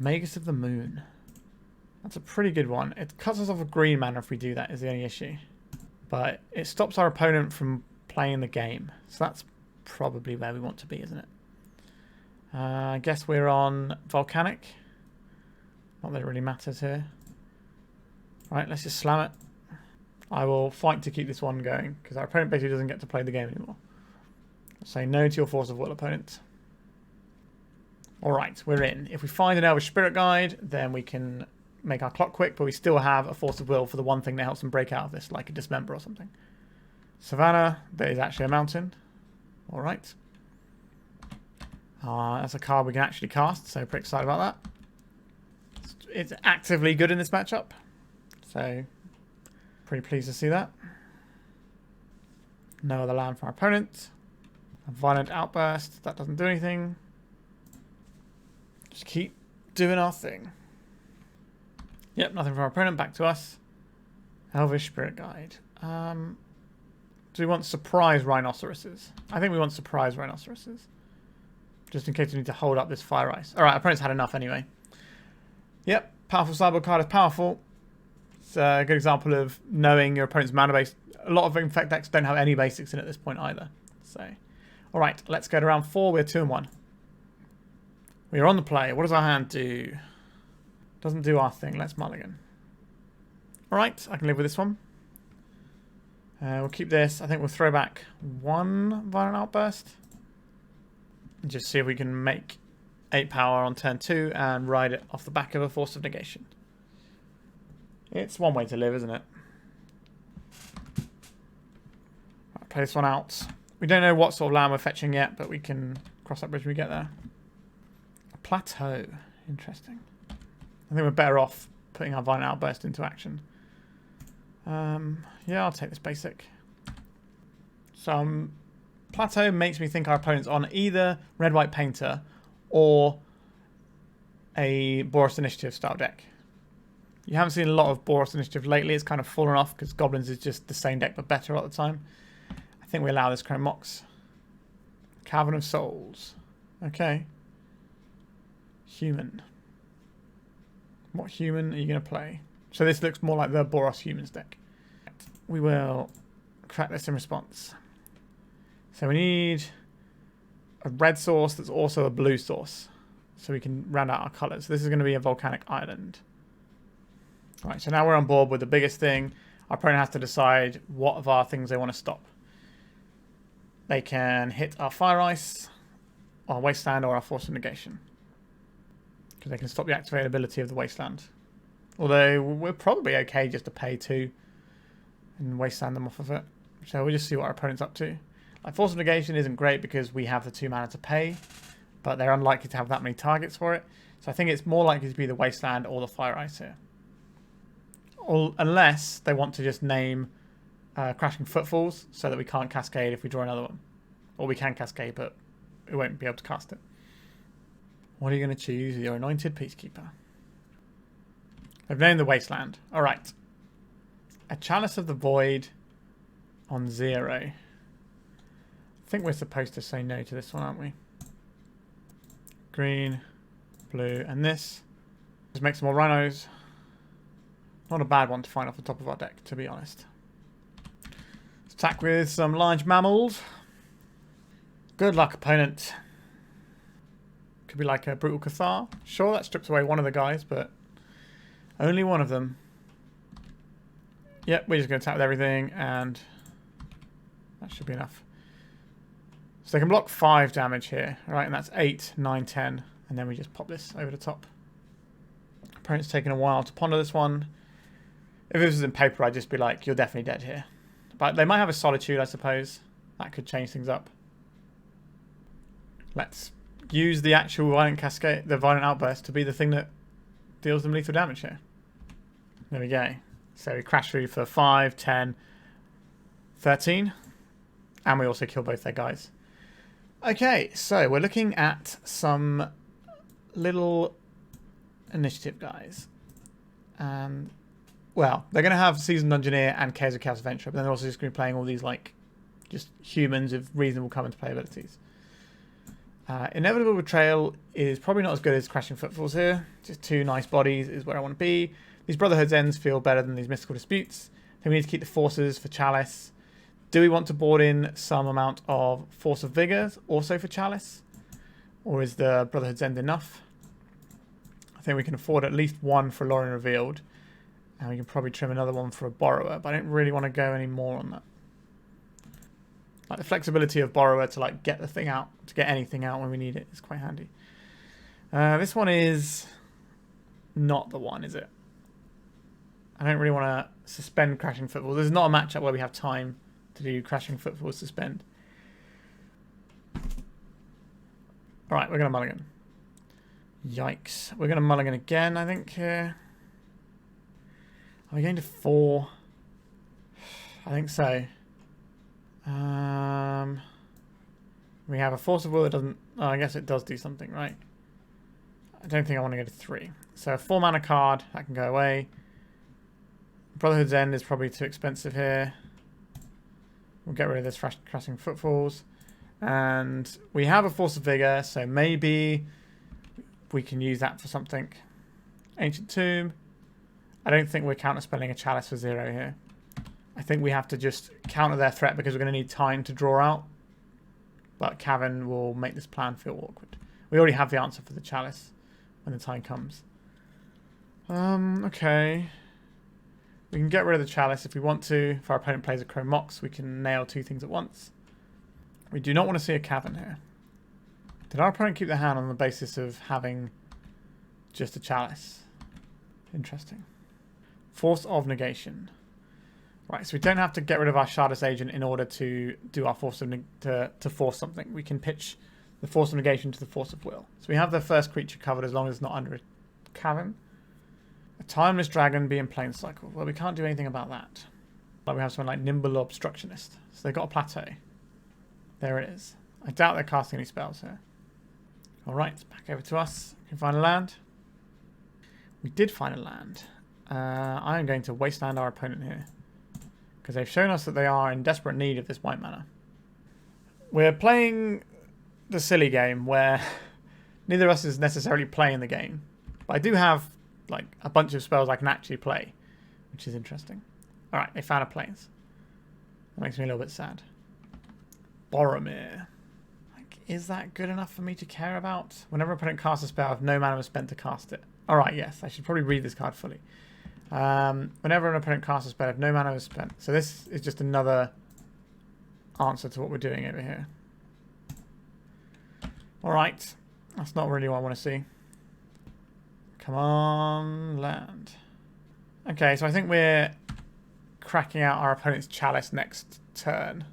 Magus of the Moon. That's a pretty good one. It cuts us off a green mana if we do that, is the only issue. But it stops our opponent from playing the game. So that's probably where we want to be, isn't it? I guess we're on Volcanic. Not that it really matters here. Right, let's just slam it. I will fight to keep this one going, because our opponent basically doesn't get to play the game anymore. Say no to your Force of Will, opponent. Alright, we're in. If we find an Elvish Spirit Guide, then we can make our clock quick, but we still have a Force of Will for the one thing that helps them break out of this, like a Dismember or something. Savannah, there is actually a mountain. Alright. That's a card we can actually cast, so pretty excited about that. It's actively good in this matchup, so pretty pleased to see that. No other land for our opponent. A Violent Outburst. That doesn't do anything. Just keep doing our thing. Yep, nothing from our opponent. Back to us. Elvish Spirit Guide. Do we want surprise rhinoceroses? I think we want surprise rhinoceroses. Just in case we need to hold up this fire ice. Alright, our opponent's had enough anyway. Yep, powerful sideboard card is powerful. It's a good example of knowing your opponent's mana base. A lot of Infect decks don't have any basics in at this point either. So, alright, let's go to round 4. We're 2-1. We are on the play. What does our hand do? Doesn't do our thing. Let's mulligan. Alright, I can live with this one. We'll keep this. I think we'll throw back 1 Violent Outburst. And just see if we can make 8 power on turn 2 and ride it off the back of a Force of Negation. It's one way to live, isn't it? Right, play this one out. We don't know what sort of land we're fetching yet, but we can cross that bridge when we get there. A plateau. Interesting. I think we're better off putting our Violent Outburst into action. Yeah, I'll take this basic. So plateau makes me think our opponent's on either red-white painter or a Boros Initiative style deck. You haven't seen a lot of Boros Initiative lately. It's kind of fallen off because Goblins is just the same deck but better all the time. I think we allow this Chrome Mox. Cavern of Souls. Okay. Human. What human are you going to play? So this looks more like the Boros Humans deck. We will crack this in response. So we need a red source that's also a blue source. So we can round out our colours. This is going to be a Volcanic Island. Right, so now we're on board with the biggest thing. Our opponent has to decide what of our things they want to stop. They can hit our Fire Ice, our Wasteland, or our Force of Negation. Because they can stop the activatability of the Wasteland. Although we're probably okay just to pay 2 and Wasteland them off of it. So we'll just see what our opponent's up to. Like Force of Negation isn't great because we have the 2 mana to pay, but they're unlikely to have that many targets for it. So I think it's more likely to be the Wasteland or the Fire Ice here. Or, unless they want to just name Crashing Footfalls so that we can't cascade if we draw another one. Or we can cascade, but we won't be able to cast it. What are you going to choose? Your Anointed Peacekeeper. They've named the Wasteland. Alright. A Chalice of the Void on 0. I think we're supposed to say no to this one, aren't we? Green, blue, and this. Let's make some more rhinos. Not a bad one to find off the top of our deck, to be honest. Let's attack with some large mammals. Good luck, opponent. Could be like a Brutal Cathar. Sure, that strips away one of the guys, but only one of them. Yep, we're just going to attack with everything, and that should be enough. So they can block 5 damage here, right? And that's 8, 9, 10, and then we just pop this over the top. Opponent's taking a while to ponder this one. If this was in paper, I'd just be like, you're definitely dead here. But they might have a Solitude, I suppose. That could change things up. Let's use the actual Violent Cascade, the Violent Outburst, to be the thing that deals them lethal damage here. There we go. So we crash through for 5, 10, 13. And we also kill both their guys. Okay, so we're looking at some little initiative guys. And, well, they're going to have Seasoned Dungeoneer and Chaos of Chaos Adventurer, but then they're also just going to be playing all these, like, just humans with reasonable come into play abilities. Inevitable Betrayal is probably not as good as Crashing Footfalls here. Just 2 nice bodies is where I want to be. These Brotherhood's ends feel better than these Mystical Disputes. Then we need to keep the forces for Chalice. Do we want to board in some amount of Force of Vigor also for Chalice? Or is the Brotherhood's End enough? I think we can afford at least 1 for Lorien Revealed. And we can probably trim another one for a Borrower. But I don't really want to go any more on that. Like the flexibility of Borrower to like get the thing out, to get anything out when we need it is quite handy. This one is not the one, is it? I don't really want to suspend Crashing Footfalls. This is not a matchup where we have time to do Crashing Footfalls suspend. Alright, we're going to mulligan. Yikes. We're going to mulligan again, I think, here. Are we going to 4? I think so. We have a Force of Will that doesn't... Oh, I guess it does do something, right? I don't think I want to go to 3. So a 4 mana card, that can go away. Brotherhood's End is probably too expensive here. We'll get rid of this Crashing Footfalls. And we have a Force of Vigor, so maybe we can use that for something. Ancient Tomb. I don't think we're counterspelling a Chalice for 0 here. I think we have to just counter their threat because we're going to need time to draw out. But Cavern will make this plan feel awkward. We already have the answer for the Chalice when the time comes. Okay. We can get rid of the Chalice if we want to. If our opponent plays a Chrome Mox, we can nail 2 things at once. We do not want to see a Cavern here. Did our opponent keep their hand on the basis of having just a Chalice? Interesting. Force of Negation. Right, so we don't have to get rid of our Shardless Agent in order to do our Force of to force something. We can pitch the Force of Negation to the Force of Will. So we have the first creature covered as long as it's not under a Cavern. A Timeless Dragon being Planescycle. Well, we can't do anything about that. Like we have something like Nimble Obstructionist. So they've got a plateau. There it is. I doubt they're casting any spells here. Alright, back over to us. We can find a land. We did find a land. I am going to Wasteland our opponent here. Because they've shown us that they are in desperate need of this white mana. We're playing the silly game where neither of us is necessarily playing the game. But I do have like a bunch of spells I can actually play, which is interesting. Alright, they found a plains. That makes me a little bit sad. Boromir. Like, is that good enough for me to care about? Whenever an opponent casts a spell, if no mana was spent to cast it. Alright, yes, I should probably read this card fully. Whenever an opponent casts a spell, if no mana was spent. So this is just another answer to what we're doing over here. Alright. That's not really what I want to see. Come on, land. Okay, so I think we're cracking out our opponent's Chalice next turn.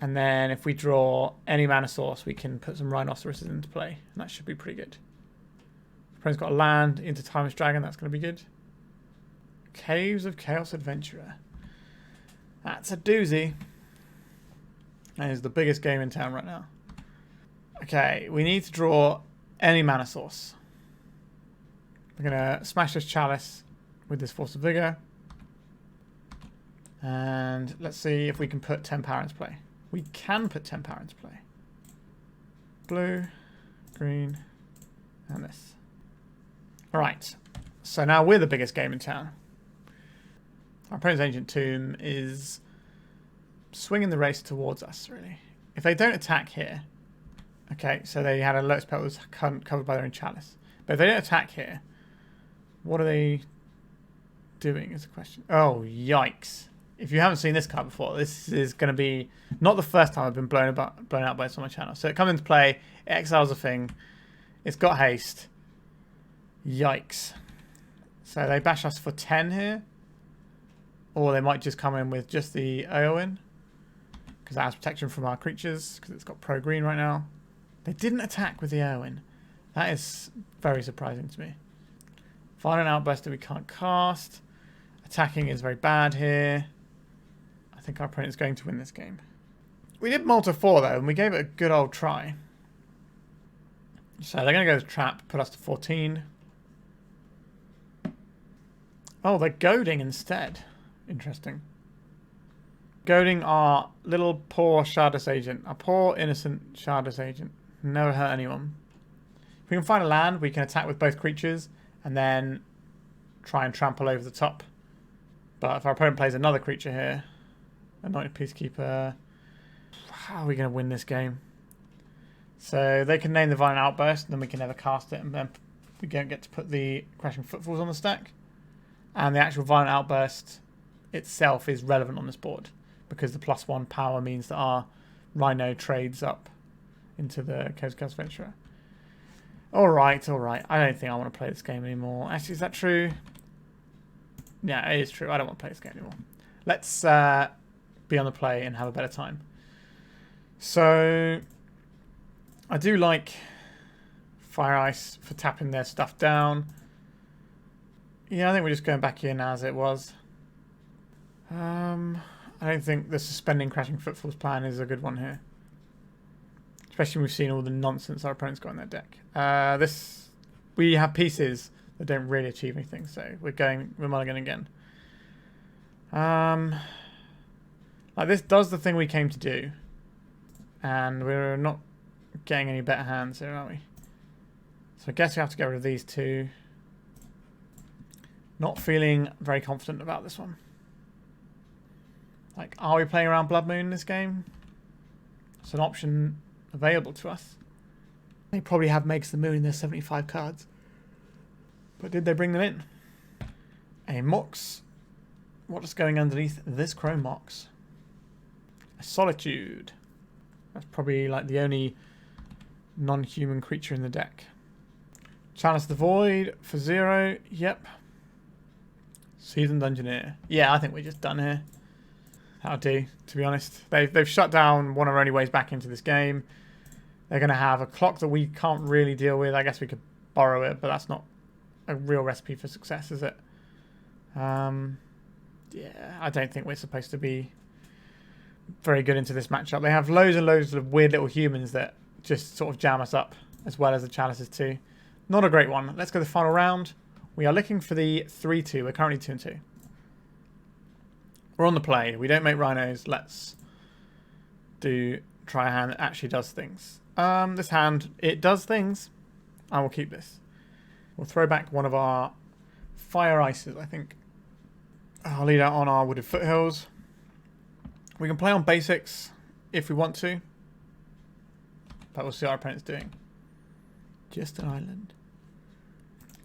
And then if we draw any mana source, we can put some Rhinoceroses into play. And that should be pretty good. Opponent's got a land into Timeless Dragon. That's going to be good. Caves of Chaos Adventurer. That's a doozy. That is the biggest game in town right now. Okay, we need to draw any mana source. We're going to smash this Chalice with this Force of Vigor. And let's see if we can put 10 power into play. We can put 10 power into play. Blue, green, and this. Alright, so now we're the biggest game in town. Our opponent's Ancient Tomb is swinging the race towards us, really. If they don't attack here... Okay, so they had a alert spell that was covered by their own Chalice. But if they don't attack here, what are they doing is the question. Oh, yikes. If you haven't seen this card before, this is going to be not the first time I've been blown out by this on my channel. So it comes into play, it exiles a thing, it's got haste. Yikes. So they bash us for 10 here. Or they might just come in with just the Eowyn. Because that has protection from our creatures, because it's got pro-green right now. They didn't attack with the Eowyn. That is very surprising to me. Violent Outburst that we can't cast. Attacking is very bad here. I think our opponent's going to win this game. We did Malta 4 though, and we gave it a good old try. So they're going to go to Trap, put us to 14. Oh, they're goading instead. Interesting. Goading our little poor Shardless Agent. Our poor innocent Shardless Agent. Never hurt anyone. If we can find a land, we can attack with both creatures and then try and trample over the top. But if our opponent plays another creature here, Anointed Peacekeeper, how are we going to win this game? So they can name the Violent Outburst, and then we can never cast it, and then we don't get to put the Crashing Footfalls on the stack. And the actual Violent Outburst itself is relevant on this board, because the +1 power means that our Rhino trades up into the Caves of Chaos Adventurer. Alright, alright. I don't think I want to play this game anymore. Actually, is that true? Yeah, it is true. I don't want to play this game anymore. Let's be on the play and have a better time. So, I do like Fire Ice for tapping their stuff down. Yeah, I think we're just going back in as it was. I don't think the suspending Crashing Footfalls plan is a good one here. Especially when we've seen all the nonsense our opponents got in their deck. We have pieces that don't really achieve anything, so we're mulligan again. Like this does the thing we came to do. And we're not getting any better hands here, are we? So I guess we have to get rid of these two. Not feeling very confident about this one. Like, are we playing around Blood Moon in this game? It's an option available to us. They probably have Makes the Moon in their 75 cards. But did they bring them in? A Mox. What is going underneath this Chrome Mox? A Solitude. That's probably like the only non-human creature in the deck. Chalice the Void for 0. Yep. Seasoned Dungeoneer. Yeah, I think we're just done here. That'll do, to be honest. They've shut down one of our only ways back into this game. They're going to have a clock that we can't really deal with. I guess we could borrow it, but that's not a real recipe for success, is it? Yeah, I don't think we're supposed to be very good into this matchup. They have loads and loads of weird little humans that just sort of jam us up, as well as the Chalices too. Not a great one. Let's go to the final round. We are looking for the 3-2. We're currently 2-2. We're on the play. We don't make rhinos. Let's try a hand that actually does things. This hand, it does things. I will keep this. We'll throw back one of our fire ices, I think. I'll lead out on our Wooded Foothills. We can play on basics if we want to. But we'll see what our opponent's doing. Just an island.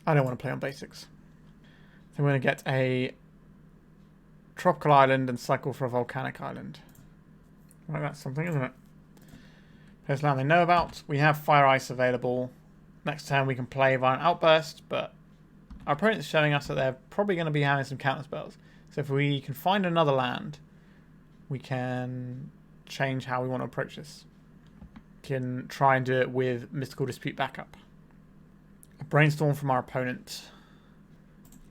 I don't want to play on basics. So we're going to get a tropical island and cycle for a volcanic island. Right, that's something, isn't it? Here's land they know about. We have fire ice available. Next turn we can play Violent Outburst, but our opponent's showing us that they're probably going to be having some counter spells. So if we can find another land, we can change how we want to approach this. We can try and do it with Mystical Dispute backup. A Brainstorm from our opponent.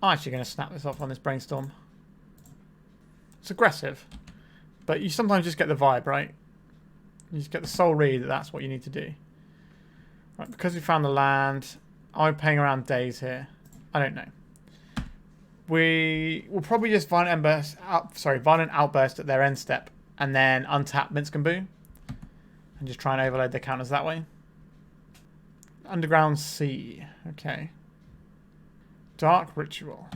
I'm actually going to snap this off on this Brainstorm. It's aggressive, but you sometimes just get the vibe, right? You just get the soul read that that's what you need to do. Right, because we found the land, I'm playing around days here. I don't know. We will probably just Violent Outburst at their end step, and then untap Minsc and Boo, and just try and overload their counters that way. Underground Sea. Okay. Dark Ritual.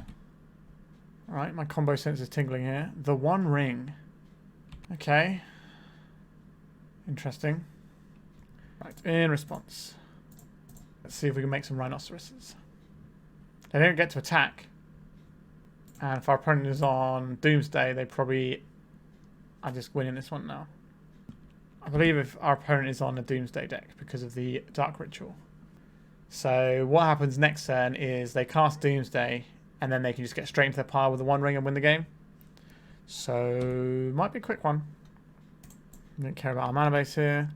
Alright, my combo sense is tingling here. The One Ring. Okay. Interesting. Right, in response. Let's see if we can make some rhinoceroses. They don't get to attack. And if our opponent is on Doomsday, they probably are just winning this one now. I believe if our opponent is on a Doomsday deck because of the Dark Ritual. So what happens next turn is they cast Doomsday and then they can just get straight into their pile with the One Ring and win the game. So might be a quick one. I don't care about our mana base here.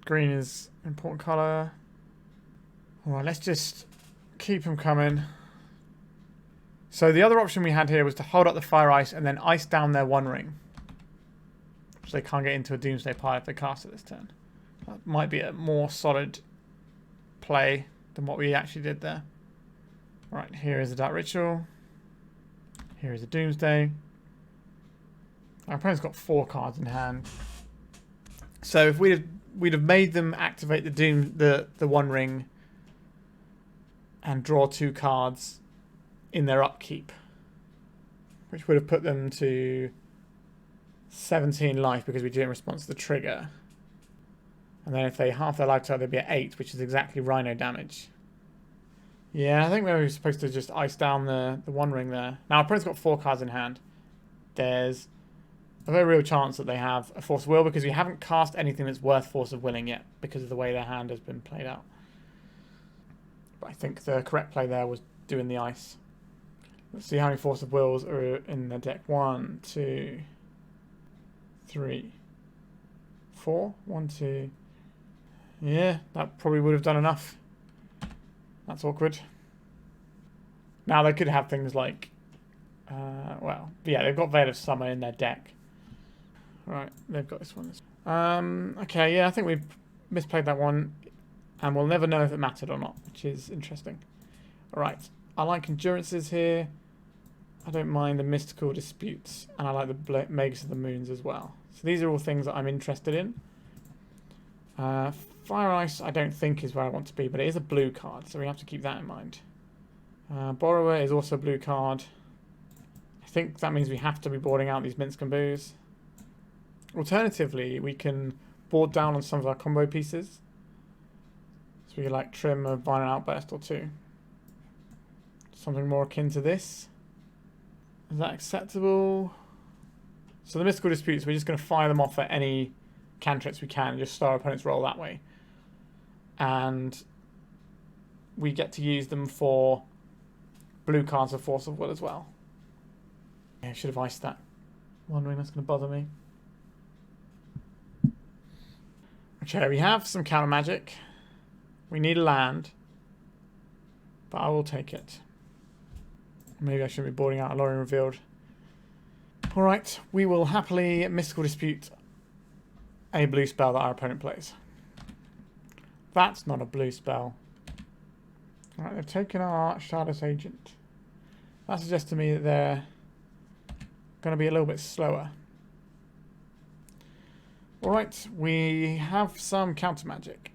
Green is an important colour. Alright, let's just keep them coming. So the other option we had here was to hold up the fire ice and then ice down their One Ring. So they can't get into a Doomsday pile if they cast it this turn. That might be a more solid play than what we actually did there. Right, here is the Dark Ritual. Here is the Doomsday. Our opponent's got 4 cards in hand. So if we'd have made them activate the One Ring and draw 2 cards in their upkeep, which would have put them to 17 life because we did it in response to the trigger. And then if they half their life total, they'd be at 8, which is exactly Rhino damage. Yeah, I think we were supposed to just ice down the One Ring there. Now, our opponent's got 4 cards in hand. There's a very real chance that they have a Force of Will because we haven't cast anything that's worth Force of Willing yet because of the way their hand has been played out. But I think the correct play there was doing the ice. Let's see how many Force of Wills are in the deck. 1, 2, 3, 4. 1, 2. Yeah, that probably would have done enough. That's awkward. Now they could have things like, well, yeah, they've got Veil of Summer in their deck. Right, they've got this one. Okay, yeah, I think we've misplayed that one. And we'll never know if it mattered or not, which is interesting. Alright, I like endurances here. I don't mind the mystical disputes. And I like the Magus of the Moons as well. So these are all things that I'm interested in. Fire Ice I don't think is where I want to be, but it is a blue card, so we have to keep that in mind. Borrower is also a blue card. I think that means we have to be boarding out these Minsc and Boos. Alternatively, we can board down on some of our combo pieces. So we could like trim a Violent Outburst or two. Something more akin to this. Is that acceptable? So the mystical disputes, we're just going to fire them off at any cantrips we can and just start our opponent's roll that way. And we get to use them for blue cards of Force of Will as well. Yeah, I should have iced that. Wondering that's going to bother me. Okay, we have some counter magic. We need a land. But I will take it. Maybe I shouldn't be boarding out a Lorien Revealed. Alright, we will happily mystical dispute a blue spell that our opponent plays. That's not a blue spell. Alright, they've taken our Shardless Agent. That suggests to me that they're going to be a little bit slower. Alright, we have some counter magic.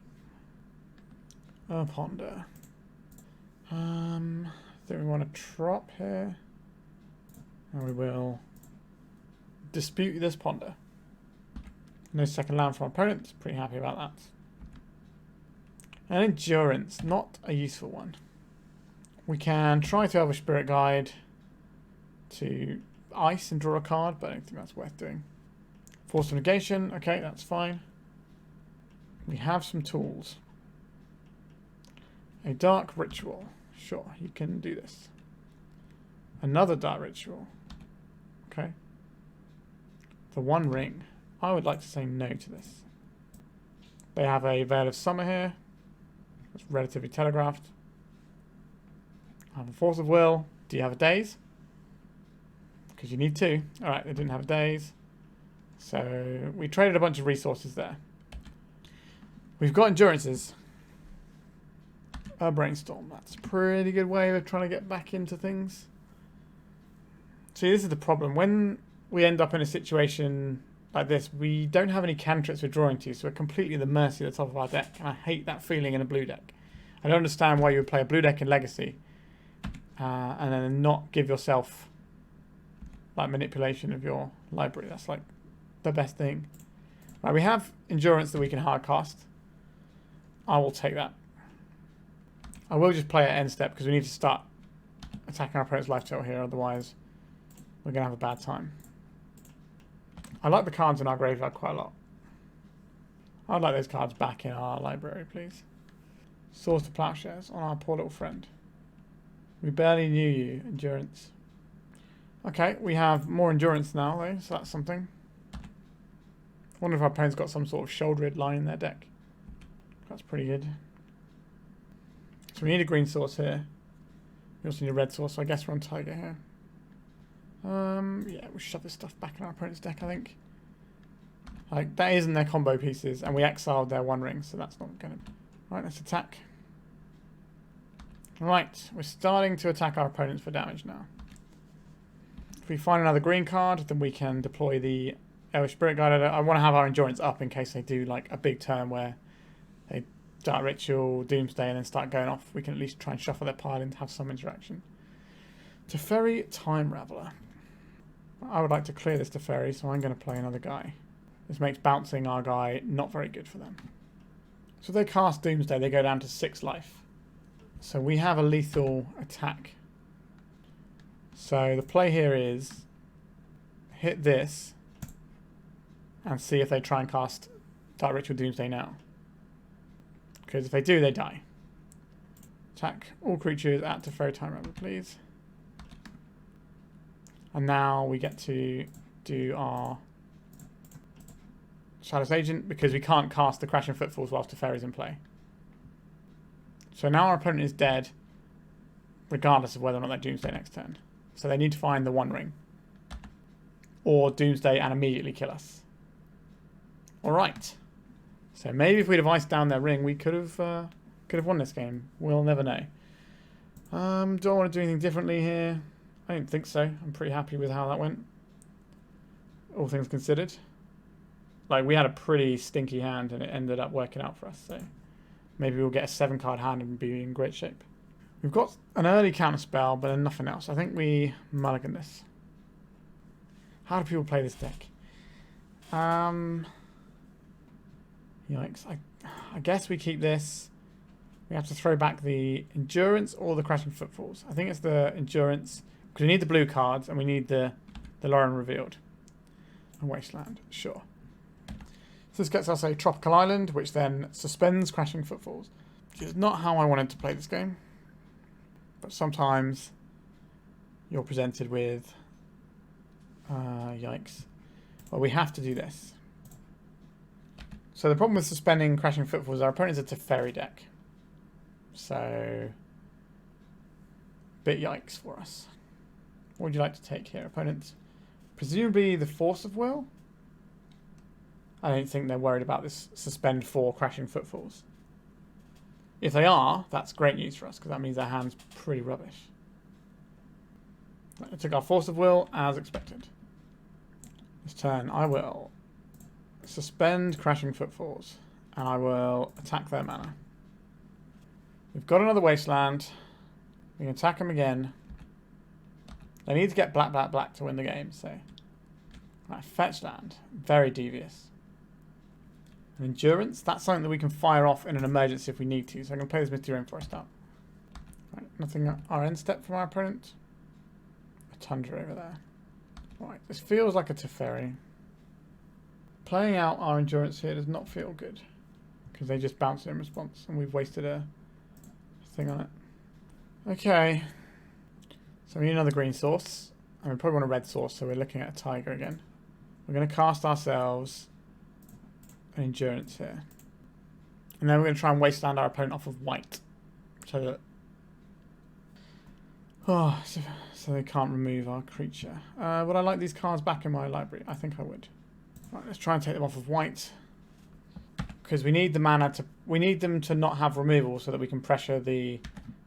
A ponder. Do we want to drop here? And we will dispute this ponder. No second land from our opponent. Pretty happy about that. An endurance, not a useful one. We can try to Elvish Spirit Guide to ice and draw a card, but I don't think that's worth doing. Force of Negation, okay, that's fine. We have some tools. A Dark Ritual, sure, you can do this. Another Dark Ritual, okay. The One Ring, I would like to say no to this. They have a Veil of Summer here. It's relatively telegraphed. I have a Force of Will. Do you have a Daze? Because you need two. Alright, they didn't have a Daze. So we traded a bunch of resources there. We've got endurances. A Brainstorm. That's a pretty good way of trying to get back into things. See, this is the problem. When we end up in a situation like this, we don't have any cantrips we're drawing to, so we're completely at the mercy at the top of our deck. And I hate that feeling in a blue deck. I don't understand why you would play a blue deck in Legacy and then not give yourself like manipulation of your library. That's like the best thing. Right, we have endurance that we can hard cast. I will take that. I will just play at end step because we need to start attacking our opponent's life total here, otherwise we're going to have a bad time. I like the cards in our graveyard quite a lot. I'd like those cards back in our library, please. Swords to Plowshares on our poor little friend. We barely knew you, endurance. Okay, we have more endurance now though, so that's something. I wonder if our opponent's got some sort of shouldered line in their deck. That's pretty good. So we need a green source here. We also need a red source, so I guess we're on Taiga here. Yeah, we'll shove this stuff back in our opponent's deck, I think. Like, that isn't their combo pieces, and we exiled their One Ring, so that's not going to... Right, let's attack. Right, we're starting to attack our opponents for damage now. If we find another green card, then we can deploy the Elvish Spirit Guide. I want to have our endurance up in case they do like a big turn where they Dark Ritual, Doomsday, and then start going off. We can at least try and shuffle their pile and have some interaction. Teferi, Time Raveler. I would like to clear this Teferi, so I'm going to play another guy. This makes bouncing our guy not very good for them. So if they cast Doomsday, they go down to 6 life. So we have a lethal attack. So the play here is hit this and see if they try and cast Dark Ritual Doomsday now. Because if they do, they die. Attack all creatures at Teferi, Time Raveler, please. And now we get to do our Shardless Agent because we can't cast the Crashing Footfalls whilst Teferi's in play. So now our opponent is dead, regardless of whether or not they Doomsday next turn. So they need to find the One Ring. Or Doomsday and immediately kill us. Alright. So maybe if we'd have iced down their ring, we could have won this game. We'll never know. Do I want to do anything differently here? I don't think so. I'm pretty happy with how that went. All things considered. Like, we had a pretty stinky hand and it ended up working out for us. So maybe we'll get a 7-card hand and be in great shape. We've got an early counter spell, but then nothing else. I think we mulligan this. How do people play this deck? Yikes. I guess we keep this. We have to throw back the Endurance or the Crashing Footfalls. I think it's the Endurance, because we need the blue cards and we need the Lorien Revealed. And Wasteland, sure. So this gets us a Tropical Island, which then suspends Crashing Footfalls. Which is not how I wanted to play this game. But sometimes you're presented with... yikes. Well, we have to do this. So the problem with suspending Crashing Footfalls is our opponent's a Teferi deck. So, bit yikes for us. What would you like to take here, opponent? Presumably the Force of Will? I don't think they're worried about this suspend 4 Crashing Footfalls. If they are, that's great news for us, because that means our hand's pretty rubbish. I took our Force of Will as expected. This turn I will suspend Crashing Footfalls, and I will attack their mana. We've got another Wasteland. We can attack them again. They need to get black, black, black to win the game, so... Right, fetch land. Very devious. An Endurance. That's something that we can fire off in an emergency if we need to, so I'm going to play this Misty Rainforest up. Right, nothing at our end step from our opponent. A Tundra over there. Right, this feels like a Teferi. Playing out our Endurance here does not feel good, because they just bounce in response, and we've wasted a thing on it. Okay. So we need another green source. And we probably want a red source, so we're looking at a Taiga again. We're going to cast ourselves an Endurance here. And then we're going to try and Wasteland our opponent off of white. So that... Oh, so they can't remove our creature. Would I like these cards back in my library? I think I would. Right, let's try and take them off of white. Because we need the mana to... We need them to not have removal so that we can pressure the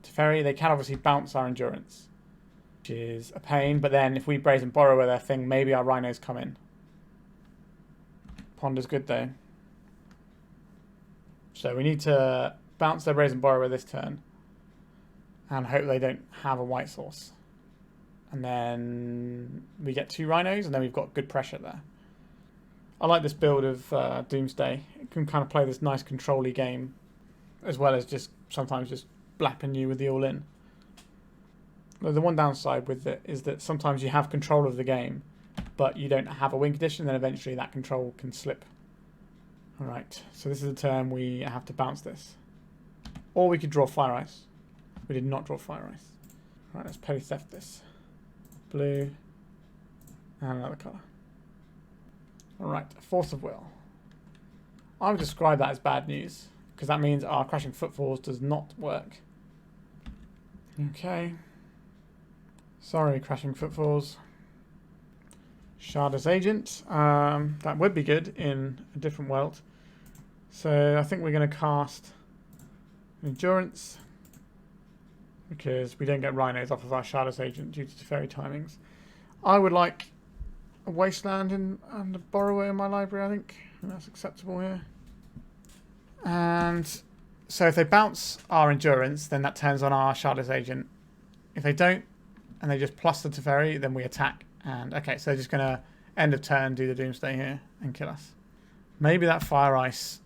Teferi. They can obviously bounce our Endurance, which is a pain. But then if we Brazen Borrower their thing, maybe our Rhinos come in. Ponder's good though. So we need to bounce their Brazen Borrower this turn. And hope they don't have a white source. And then we get 2 Rhinos and then we've got good pressure there. I like this build of Doomsday. It can kind of play this nice control-y game, as well as just sometimes just blapping you with the all-in. The one downside with it is that sometimes you have control of the game, but you don't have a win condition, then eventually that control can slip. Alright, so this is the turn we have to bounce this. Or we could draw Fire Ice. We did not draw Fire Ice. Alright, let's Petty Theft this. Blue. And another colour. Alright, Force of Will. I would describe that as bad news, because that means our Crashing Footfalls does not work. Okay. Sorry, Crashing Footfalls. Shardless Agent. That would be good in a different world. So I think we're going to cast Endurance, because we don't get Rhinos off of our Shardless Agent due to Teferi timings. I would like a Wasteland and a Borrower in my library, I think. And that's acceptable here. And so if they bounce our Endurance, then that turns on our Shardless Agent. If they don't, and they just plus the Teferi, then we attack. And okay, so they're just going to end of turn do the Doomsday here and kill us. Maybe that Fire Ice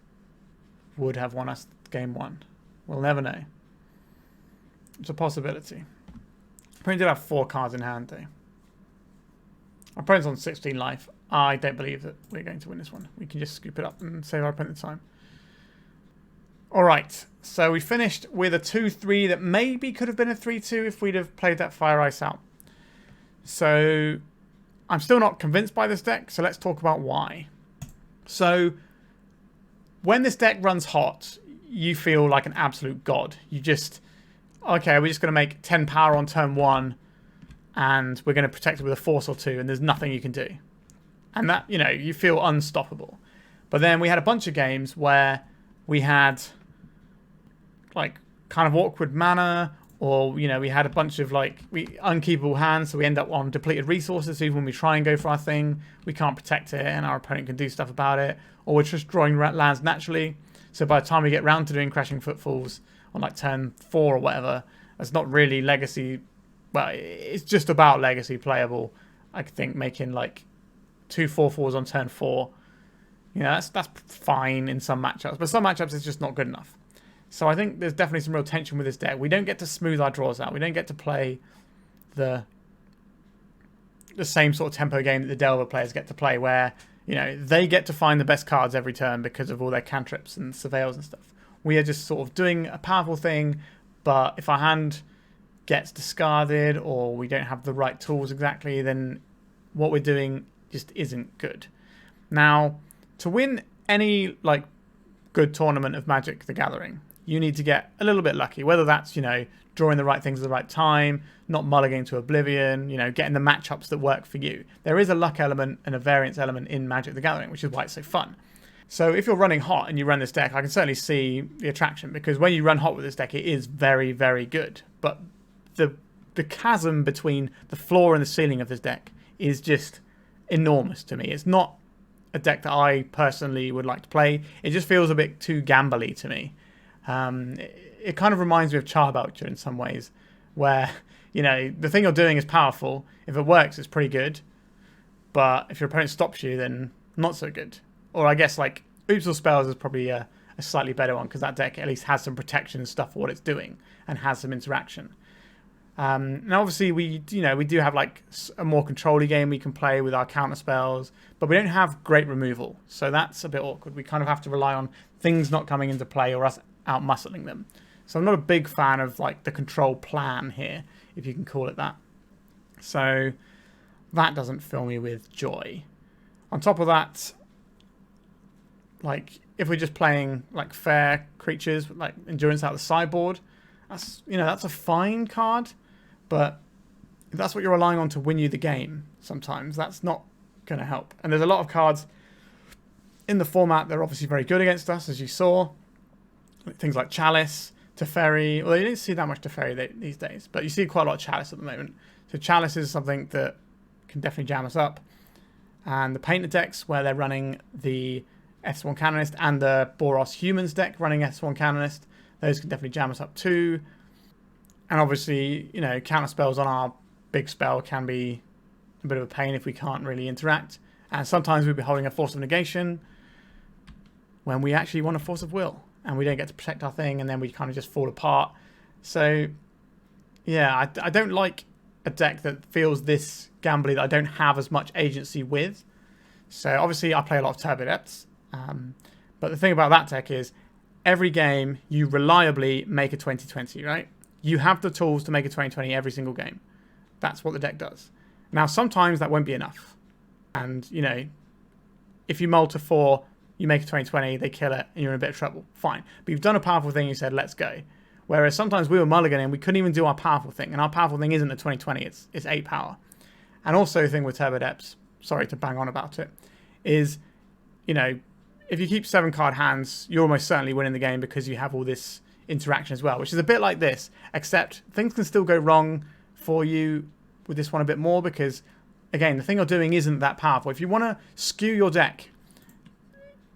would have won us game 1. We'll never know. It's a possibility. We did have 4 cards in hand though. Our opponent's on 16 life. I don't believe that we're going to win this one. We can just scoop it up and save our opponent time. Alright, so we finished with a 2-3 that maybe could have been a 3-2 if we'd have played that Fire Ice out. So I'm still not convinced by this deck, so let's talk about why. So when this deck runs hot, you feel like an absolute god. You just, okay, we're just going to make 10 power on turn 1 and we're going to protect it with a force or 2 and there's nothing you can do. And that, you know, you feel unstoppable. But then we had a bunch of games where we had like kind of awkward mana, or, you know, we had a bunch of like unkeepable hands, so we end up on depleted resources. So even when we try and go for our thing, we can't protect it, and our opponent can do stuff about it. Or we're just drawing lands naturally. So by the time we get round to doing Crashing Footfalls on like turn 4 or whatever, that's not really legacy. Well, it's just about legacy playable. I think making like 2 4/4s on turn 4, you know, that's fine in some matchups, but some matchups it's just not good enough. So I think there's definitely some real tension with this deck. We don't get to smooth our draws out. We don't get to play the same sort of tempo game that the Delver players get to play, where, you know, they get to find the best cards every turn because of all their cantrips and surveils and stuff. We are just sort of doing a powerful thing, but if our hand gets discarded or we don't have the right tools exactly, then what we're doing just isn't good. Now, to win any like good tournament of Magic the Gathering, you need to get a little bit lucky, whether that's, you know, drawing the right things at the right time, not mulliganing to oblivion, you know, getting the matchups that work for you. There is a luck element and a variance element in Magic the Gathering, which is why it's so fun. So if you're running hot and you run this deck, I can certainly see the attraction, because when you run hot with this deck, it is very, very good. But the chasm between the floor and the ceiling of this deck is just enormous to me. It's not a deck that I personally would like to play. It just feels a bit too gambly to me. It kind of reminds me of Charbelcher in some ways, where, you know, the thing you're doing is powerful. If it works, it's pretty good. But if your opponent stops you, then not so good. Or I guess like Oops or Spells is probably a slightly better one, because that deck at least has some protection and stuff for what it's doing and has some interaction. Now obviously we do have like a more control-y game we can play with our counter spells, but we don't have great removal, so that's a bit awkward. We kind of have to rely on things not coming into play or us out-muscling them. So I'm not a big fan of like the control plan here, if you can call it that. So that doesn't fill me with joy. On top of that, like if we're just playing like fair creatures, like Endurance out of the sideboard, that's, you know, that's a fine card. But if that's what you're relying on to win you the game, sometimes that's not going to help. And there's a lot of cards in the format that are obviously very good against us, as you saw. Things like Chalice, Teferi. Well, you don't see that much Teferi these days, but you see quite a lot of Chalice at the moment. So Chalice is something that can definitely jam us up. And the Painted decks, where they're running the S1 Canonist and the Boros Humans deck running S1 Canonist, those can definitely jam us up too. And obviously, you know, counter spells on our big spell can be a bit of a pain if we can't really interact. And sometimes we'll be holding a Force of Negation when we actually want a Force of Will, and we don't get to protect our thing, and then we kind of just fall apart. So, yeah, I don't like a deck that feels this gambly, that I don't have as much agency with. So obviously I play a lot of Turbo Depths. But the thing about that deck is every game you reliably make a 20/20, right? You have the tools to make a 20/20 every single game. That's what the deck does. Now, sometimes that won't be enough. And, you know, if you mull to 4, you make a 20/20, they kill it, and you're in a bit of trouble. Fine. But you've done a powerful thing, you said, let's go. Whereas sometimes we were mulliganing and we couldn't even do our powerful thing. And our powerful thing isn't a 20/20, it's 8 power. And also the thing with Turbo Depths, sorry to bang on about it, is, you know, if you keep 7-card hands, you're almost certainly winning the game because you have all this interaction as well, which is a bit like this, except things can still go wrong for you with this one a bit more, because, again, the thing you're doing isn't that powerful. If you want to skew your deck,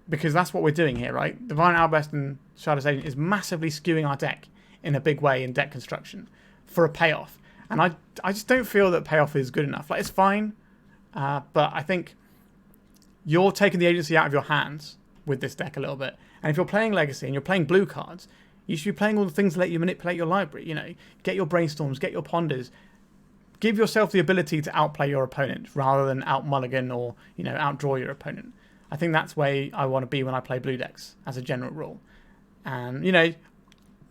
because that's what we're doing here, right? The Violent Outburst and Shardless Agent is massively skewing our deck in a big way in deck construction for a payoff. And I just don't feel that payoff is good enough. Like, it's fine, but I think you're taking the agency out of your hands with this deck a little bit. And if you're playing Legacy and you're playing blue cards, you should be playing all the things that let you manipulate your library. You know, get your Brainstorms, get your Ponders. Give yourself the ability to outplay your opponent rather than out-mulligan or, you know, outdraw your opponent. I think that's where I want to be when I play blue decks, as a general rule. And, you know,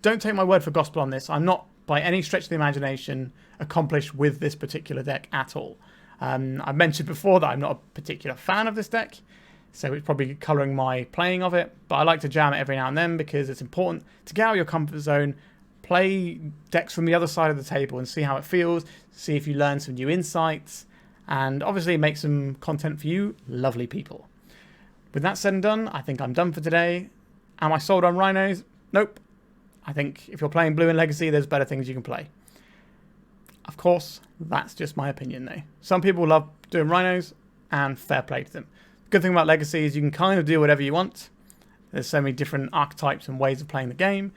don't take my word for gospel on this. I'm not, by any stretch of the imagination, accomplished with this particular deck at all. I mentioned before that I'm not a particular fan of this deck, so it's probably colouring my playing of it, but I like to jam it every now and then because it's important to get out of your comfort zone, play decks from the other side of the table and see how it feels, see if you learn some new insights, and obviously make some content for you lovely people. With that said and done, I think I'm done for today. Am I sold on Rhinos? Nope. I think if you're playing Blue in Legacy, there's better things you can play. Of course, that's just my opinion though. Some people love doing Rhinos, and fair play to them. The good thing about Legacy is you can kind of do whatever you want. There's so many different archetypes and ways of playing the game,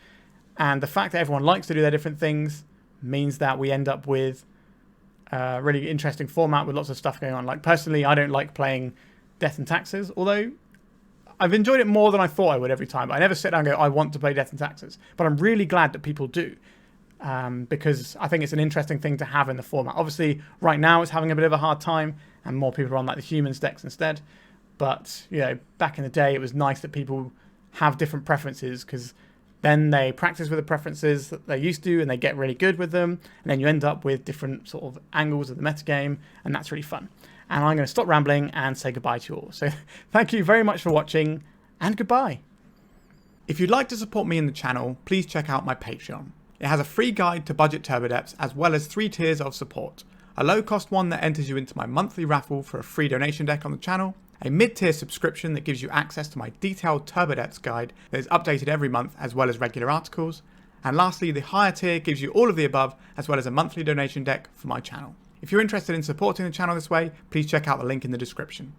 and the fact that everyone likes to do their different things means that we end up with a really interesting format with lots of stuff going on. Like personally, I don't like playing Death and Taxes, although I've enjoyed it more than I thought I would every time. I never sit down and go, I want to play Death and Taxes. But I'm really glad that people do. Because I think it's an interesting thing to have in the format. Obviously, right now it's having a bit of a hard time, and more people are on like the humans decks instead. But, you know, back in the day, it was nice that people have different preferences, because then they practice with the preferences that they're used to, and they get really good with them. And then you end up with different sort of angles of the metagame, and that's really fun. And I'm going to stop rambling and say goodbye to you all. So thank you very much for watching, and goodbye. If you'd like to support me in the channel, please check out my Patreon. It has a free guide to budget turbodepths, as well as 3 tiers of support. A low cost one that enters you into my monthly raffle for a free donation deck on the channel, a mid-tier subscription that gives you access to my detailed turbodepths guide that is updated every month, as well as regular articles, and lastly the higher tier gives you all of the above, as well as a monthly donation deck for my channel. If you're interested in supporting the channel this way, please check out the link in the description.